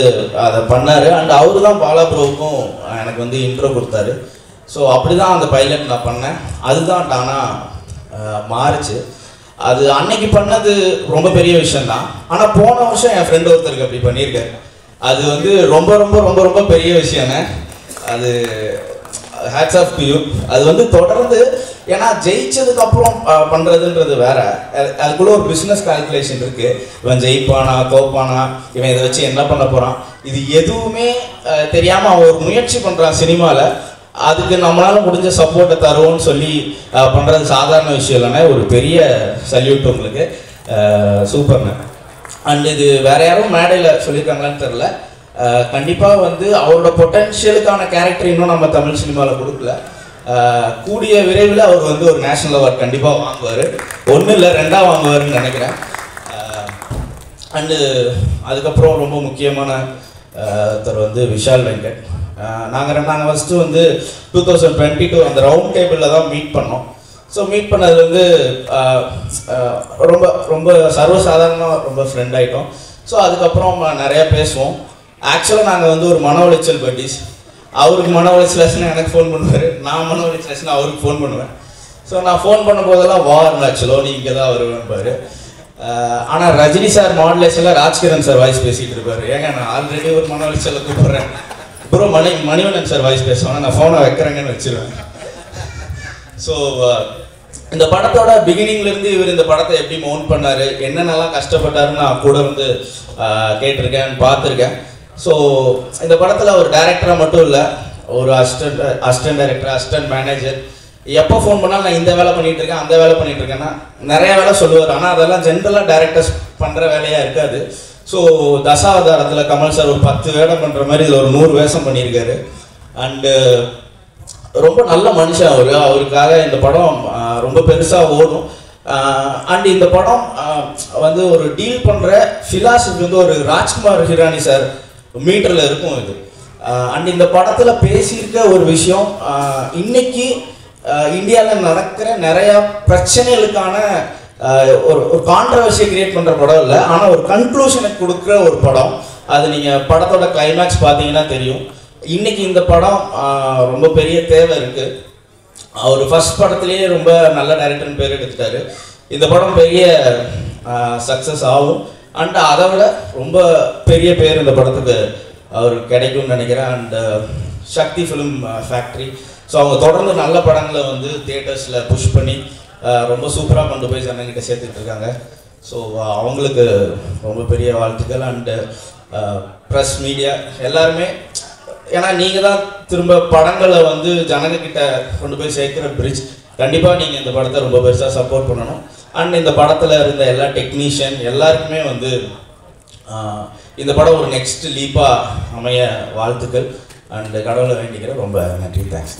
அதை பண்ணார். அண்ட் அவரு தான் பாலா ப்ரோவுக்கும் எனக்கு வந்து இன்ட்ரோ கொடுத்தாரு. ஸோ அப்படி தான் அந்த பைலட் நான் பண்ணேன். அதுதான் டானாக மாறுச்சு. அது அன்னைக்கு பண்ணது ரொம்ப பெரிய விஷயந்தான். ஆனால் போன வருஷம் என் ஃப்ரெண்டு ஒருத்தருக்கு அப்படி பண்ணியிருக்காரு. அது வந்து ரொம்ப ரொம்ப ரொம்ப ரொம்ப பெரிய விஷயங்க. அது ஹேட்ஸ் ஆஃப் டு யூ. அது வந்து தொடர்ந்து, ஏன்னா ஜெயிச்சதுக்கப்புறம் பண்ணுறதுன்றது வேற. அதுக்குள்ளே ஒரு பிஸ்னஸ் கால்குலேஷன் இருக்குது. இவன் ஜெயிப்பானா தோப்பானா, இவன் இதை வச்சு என்ன பண்ண போகிறான், இது எதுவுமே தெரியாமல் அவன் ஒரு முயற்சி பண்ணுறான் சினிமாவில். அதுக்கு நம்மளால் முடிஞ்ச சப்போர்ட்டை தருவோம்னு சொல்லி பண்ணுறது சாதாரண விஷயம் இல்லைன்னா ஒரு பெரிய சல்யூட் உங்களுக்கு. சூப்பர்ண்ணே. அண்ட் இது வேற யாரும் மேடையில் சொல்லியிருக்காங்களான்னு தெரில. கண்டிப்பாக வந்து அவரோட பொட்டன்ஷியலுக்கான கேரக்டர் இன்னும் நம்ம தமிழ் சினிமாவில் கொடுக்கல. கூடிய விரைவில் அவர் வந்து ஒரு நேஷனல் அவார்ட் கண்டிப்பாக வாங்குவார். ஒன்றும் இல்லை, 2ஆக வாங்குவார்னு நினைக்கிறேன். அண்டு அதுக்கப்புறம் ரொம்ப முக்கியமான ஒருத்தர் வந்து விஷால் வெங்கட். நாங்கள் ஃபஸ்ட்டு வந்து 2022 அந்த ரவுண்ட் டேபிளில் தான் மீட் பண்ணோம். ஸோ மீட் பண்ணது வந்து ரொம்ப ரொம்ப சர்வசாதாரணமாக ரொம்ப ஃப்ரெண்ட் ஆகிட்டோம். ஸோ அதுக்கப்புறம் நிறையா பேசுவோம். ஆக்சுவலாக நாங்கள் வந்து ஒரு மன உளைச்சல் பட்டிஸ். அவருக்கு மன உளைச்சல் எனக்கு ஃபோன் பண்ணுவார், நான் மன உளைச்சல் அவருக்கு ஃபோன் பண்ணுவேன். ஸோ நான் ஃபோன் பண்ணும் போதெல்லாம் வார்னா ஆக்சுவலோ நீ இங்கே தான் வருவேன்பார். ஆனால் ரஜினி சார் மாடுலேஷனில் ராஜ்கிரண் சார் வாய்ஸ் பேசிகிட்டு இருப்பார். ஏங்க நான் ஆல்ரெடி ஒரு மன உளைச்சலில் கூப்பிட்றேன் ப்ரோ, மணிவண்ணன் சார் வாய்ஸ் பேசுவாங்க, நான் ஃபோனை வைக்கிறேங்கன்னு வச்சுருவேன். ஸோ இந்த படத்தோட பிகினிங்லேருந்து இவர் இந்த படத்தை எப்படி மவுண்ட் பண்ணார், என்னென்னலாம் கஷ்டப்பட்டாருன்னு நான் கூட வந்து கேட்டிருக்கேன், பார்த்துருக்கேன். ஸோ இந்த படத்தில் ஒரு டைரக்டராக மட்டும் இல்லை, ஒரு அசிஸ்டன்ட் டைரக்டர், அசிஸ்டன்ட் மேனேஜர், எப்போ ஃபோன் பண்ணாலும் நான் இந்த வேலை பண்ணிகிட்டு இருக்கேன் அந்த வேலை பண்ணிகிட்டு இருக்கேன்னா நிறைய வேலை சொல்லுவார். ஆனால் அதெல்லாம் ஜென்ரலாக டைரக்டர்ஸ் பண்ணுற வேலையாக இருக்காது. ஸோ தசாவதாரத்தில் கமல் சார் ஒரு 10 வேடம் பண்ணுற மாதிரி இதில் ஒரு 100 வேஷம் பண்ணியிருக்காரு. அண்டு ரொம்ப நல்ல மனுஷன் அவர். அவருக்காக இந்த படம் ரொம்ப பெருசாக ஓடும். அண்ட் இந்த படம் வந்து ஒரு டீல் பண்ணுற ஃபிலாசபி வந்து ஒரு ராஜ்குமார் ஹிரானி சார் மீட்டரில் இருக்கும் இது. அண்ட் இந்த படத்தில் பேசியிருக்க ஒரு விஷயம், இன்னைக்கு இந்தியாவில் நடக்கிற நிறையா பிரச்சனைகளுக்கான ஒரு கான்ட்ரவர்சியை கிரியேட் பண்ணுற படம் இல்லை, ஆனால் ஒரு கன்க்ளூஷனை கொடுக்குற ஒரு படம். அது நீங்கள் படத்தோட கிளைமேக்ஸ் பார்த்தீங்கன்னா தெரியும். இன்றைக்கி இந்த படம் ரொம்ப பெரிய தேவை இருக்குது. அவர் ஃபர்ஸ்ட் படத்துலேயே ரொம்ப நல்ல டைரக்டர்னு பேர் எடுத்துட்டாரு. இந்த படம் பெரிய சக்ஸஸ் ஆகும். அண்ட் அதை விட ரொம்ப பெரிய பேர் இந்த படத்துக்கு அவர் கிடைக்கும்னு நினைக்கிறேன். And Sakthi film factory, so அவங்க தொடர்ந்து நல்ல படங்களை வந்து தியேட்டர்ஸில் புஷ் பண்ணி ரொம்ப சூப்பராக கொண்டு போய் ஜனங்கிட்ட சேர்த்துட்டு இருக்காங்க. ஸோ அவங்களுக்கு ரொம்ப பெரிய வாழ்த்துக்கள். அண்டு ப்ரெஸ் மீடியா எல்லாருமே, ஏன்னா நீங்கள் தான் திரும்ப படங்களை வந்து ஜனங்கக்கிட்ட கொண்டு போய் சேர்க்குற பிரிட்ஜ். கண்டிப்பாக நீங்கள் இந்த படத்தை ரொம்ப பெருசாக சப்போர்ட் பண்ணணும். அண்ட் இந்த படத்தில் இருந்த எல்லா டெக்னீஷியன் எல்லாருக்குமே வந்து இந்த படம் ஒரு நெக்ஸ்ட் லீப்பாக அமைய வாழ்த்துக்கள். அண்ட் கடவுளை வேண்டிக்கிறேன். ரொம்ப நன்றி. Thanks.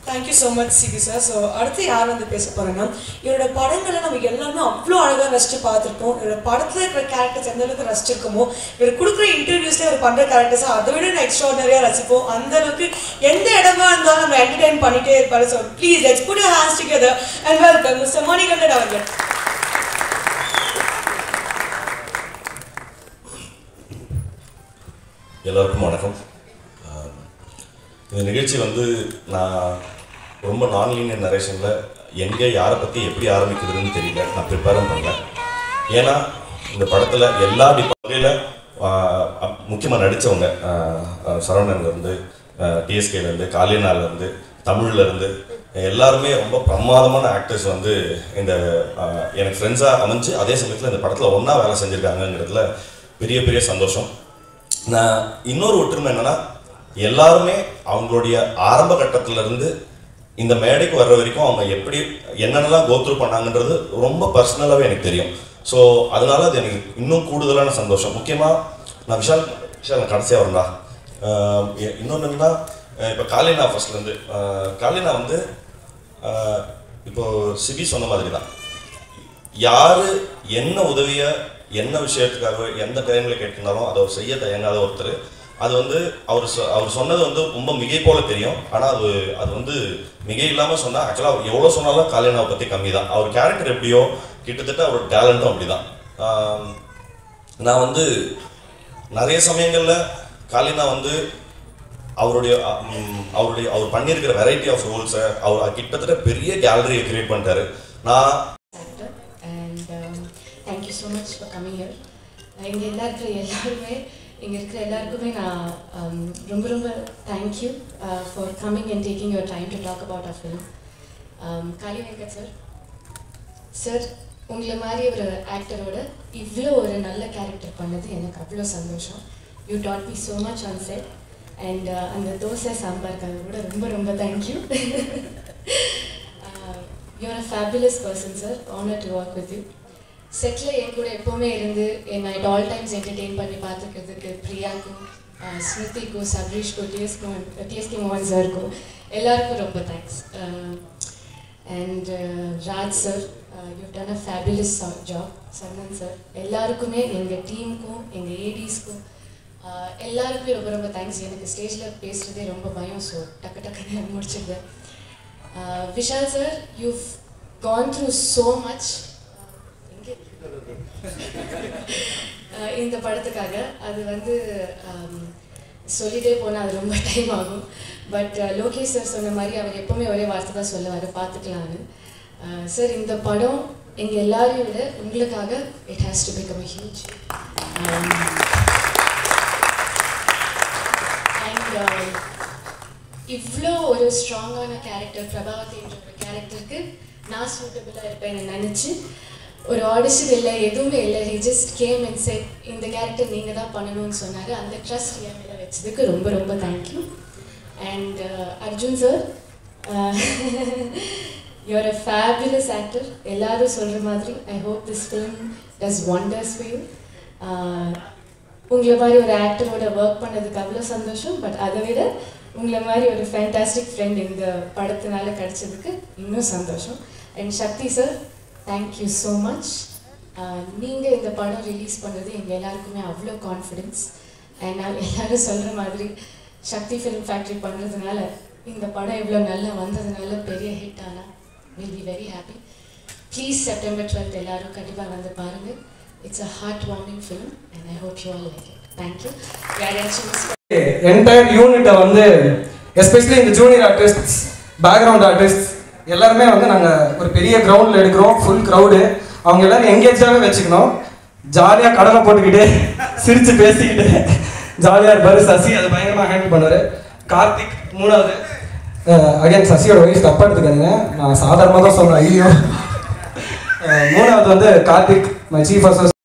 Thank you so much Sibi sir. So அடுத்து யார் வந்து பேச போகிறேன்னா, இவரோட படங்களை நம்ம எல்லாருமே அவ்வளோ அழகாக ரசித்து பார்த்துருப்போம். இவரோட படத்தில் இருக்கிற கேரக்டர்ஸ் எந்த அளவுக்கு ரசிச்சிருக்கோமோ, இவர் கொடுக்குற இன்டர்வியூஸில் இவர் பண்ணுற கேரக்டர்ஸை அதை விட நான் எக்ஸ்ட்ராடனரியாக ரசிப்போம். அந்த அளவுக்கு எந்த இடமா இருந்தாலும் நம்ம என்டர்டைன் பண்ணிகிட்டே இருப்பாரு. So please let's put your hands together and welcome mister Manikandan அவர்கள். எல்லாருக்கும் வணக்கம். இந்த நிகழ்ச்சி வந்து நான் ரொம்ப நான்லீனியர் நரேஷனில் எங்கே யாரை பற்றி எப்படி ஆரம்பிக்கிறதுன்னு தெரியல, நான் ப்ரிப்பேரும் பண்ணல. ஏன்னா இந்த படத்தில் எல்லா வகையில் முக்கியமாக நடித்தவங்க, சரவணன்லேருந்து, டிஎஸ்கேலேருந்து, காலியனாலேருந்து, தமிழ்லேருந்து எல்லாருமே ரொம்ப பிரமாதமான ஆக்டர்ஸ் வந்து இந்த எனக்கு ஃப்ரெண்ட்ஸாக அமைஞ்சு அதே சமயத்தில் இந்த படத்தில் ஒன்றா வேலை செஞ்சுருக்காங்கங்கிறதுல பெரிய பெரிய சந்தோஷம். நான் இன்னொரு ஒற்றுமை என்னென்னா, எல்லாருமே அவங்களுடைய ஆரம்ப கட்டத்திலேருந்து இந்த மேடைக்கு வர்ற வரைக்கும் அவங்க எப்படி என்னென்னலாம் கோத்ரூ பண்ணாங்கன்றது ரொம்ப பர்சனலாகவே எனக்கு தெரியும். ஸோ அதனால அது எனக்கு இன்னும் கூடுதலான சந்தோஷம். முக்கியமாக நான் விஷால் கடைசியாக வரேன்டா. இன்னொன்று என்னன்னா, இப்போ காலினா ஃபர்ஸ்ட்லேருந்து காலினா வந்து இப்போது சிபி சொன்ன மாதிரி தான், யார் என்ன உதவியை என்ன விஷயத்துக்காக எந்த டைமில் கேட்கினாலும் அதை செய்ய தயங்காத ஒருத்தர். அது வந்து அவர் சொன்னது வந்து ரொம்ப மிகை போல தெரியும், ஆனால் அது வந்து மிகை இல்லாமல் சொன்னால் ஆக்சுவலாக அவர் எவ்வளோ சொன்னாலும் காலினாவை பற்றி கம்மி தான். அவர் கேரக்டர் எப்படியோ கிட்டத்தட்ட அவர் டேலண்ட்டும் அப்படி தான். நான் வந்து நிறைய சமயங்களில் காலினா வந்து அவர் பண்ணியிருக்கிற வெரைட்டி ஆஃப் ரோல்ஸை அவர் கிட்டத்தட்ட பெரிய கேலரியை கிரியேட் பண்ணிட்டாரு. நான் thank you so much for coming here. இங்கே இருக்கிற எல்லாருக்குமே நான் ரொம்ப ரொம்ப thank you for coming and taking your time to talk about our film. Kaali Venkat sir உங்களை மாதிரி ஒரு ஆக்டரோட இவ்வளோ ஒரு நல்ல கேரக்டர் பண்ணது எனக்கு அவ்வளோ சந்தோஷம். You taught me so much on set and அந்த தோசை சாம்பாருக்காக கூட ரொம்ப ரொம்ப thank you. You're a fabulous person sir. Honour to work with you. செட்டில் என் கூட எப்போவுமே இருந்து என்னை அட் ஆல் டைம்ஸ் என்டர்டெயின் பண்ணி பார்த்துக்கிறதுக்கு பிரியாக்கும், ஸ்மிருதிக்கும், சபரீஷ்க்கும், டிஎஸ்கே மோகன் சாருக்கும் எல்லாருக்கும் ரொம்ப thanks. And Raj sir, you done a fabulous job. Sermon sir, எல்லாருக்குமே எங்கள் டீமுக்கும் எங்கள் ஏடிஸ்க்கும் எல்லாருக்குமே ரொம்ப ரொம்ப தேங்க்ஸ். எனக்கு ஸ்டேஜில் பேசுகிறதே ரொம்ப பயம், ஸோ டக்குன்னு முடிச்சிருந்தேன். Vishal sir, you've gone through so much இந்த படத்துக்காக. அது வந்து சொல்லிட்டே போனால் அது ரொம்ப டைம் ஆகும். பட் லோகேஷ் சார் சொன்ன மாதிரி அவர் எப்போவுமே ஒரே வார்த்தை தான் சொல்லுவார், பார்த்துக்கலான்னு. சார், இந்த படம் எங்கள் எல்லாரையும் விட உங்களுக்காக it has to become a huge. And இவ்வளோ ஒரு ஸ்ட்ராங்கான கேரக்டர், பிரபாவதின்ற ஒரு கேரக்டருக்கு நான் சூட்டபிளாக இருப்பேன்னு நினச்சி ஒரு ஆடிஷன் இல்லை, எதுவுமே இல்லை. He just game and set இந்த கேரக்டர் நீங்கள் தான் பண்ணணும்னு சொன்னார். அந்த ட்ரஸ்ட் என் மேலே வச்சதுக்கு ரொம்ப ரொம்ப thank you. And Arjun sir, you are a fabulous actor. எல்லாரும் சொல்கிற மாதிரி I hope this film does wonders for you. உங்களை மாதிரி ஒரு ஆக்டரோட ஒர்க் பண்ணதுக்கு அவ்வளோ சந்தோஷம். பட் அதை விட உங்களை மாதிரி ஒரு ஃபேண்டாஸ்டிக் ஃப்ரெண்ட் இந்த படத்தினால கிடச்சதுக்கு இன்னும் சந்தோஷம். And Sakthi sir, thank you so much. நீங்கள் இந்த படம் ரிலீஸ் பண்ணுறது எங்கள் எல்லாருக்குமே அவ்வளோ கான்ஃபிடென்ஸ். அண்ட் நான் எல்லோரும் சொல்கிற மாதிரி சக்தி ஃபிலிம் ஃபேக்ட்ரி பண்ணுறதுனால இந்த படம் இவ்வளோ நல்லா வந்ததுனால பெரிய ஹிட் ஆனால் will be very happy. Please September 12 எல்லோரும் கண்டிப்பாக வந்து பாருங்கள். It's a heart warming film and I hope you all like it. Thank you. Entire யூனிட்டை வந்து எஸ்பெஷலி இந்த ஜூனியர் ஆர்டிஸ்ட்ஸ், பேக்ரவுண்ட் ஆர்டிஸ்ட் எல்லாருமே வந்து நாங்கள் ஒரு பெரிய கிரவுண்டில் எடுக்கிறோம். Full crowd. அவங்க எல்லோரும் எங்கேஜாகவே வச்சுக்கணும். ஜாலியாக கடலை போட்டுக்கிட்டு சிரித்து பேசிக்கிட்டு ஜாலியாக இருப்பார். சசி அதை பயங்கரமாக ஹேண்டில் பண்ணுவார். கார்த்திக் மூணாவது. அகைன் சசியோட ஒய்ஃப் தப்பாக எடுத்துக்காதீங்க, நான் சாதாரணமாக தான் சொல்கிறேன். ஐயோ. மூணாவது வந்து கார்த்திக், மை சீஃப் அசோசியேட்.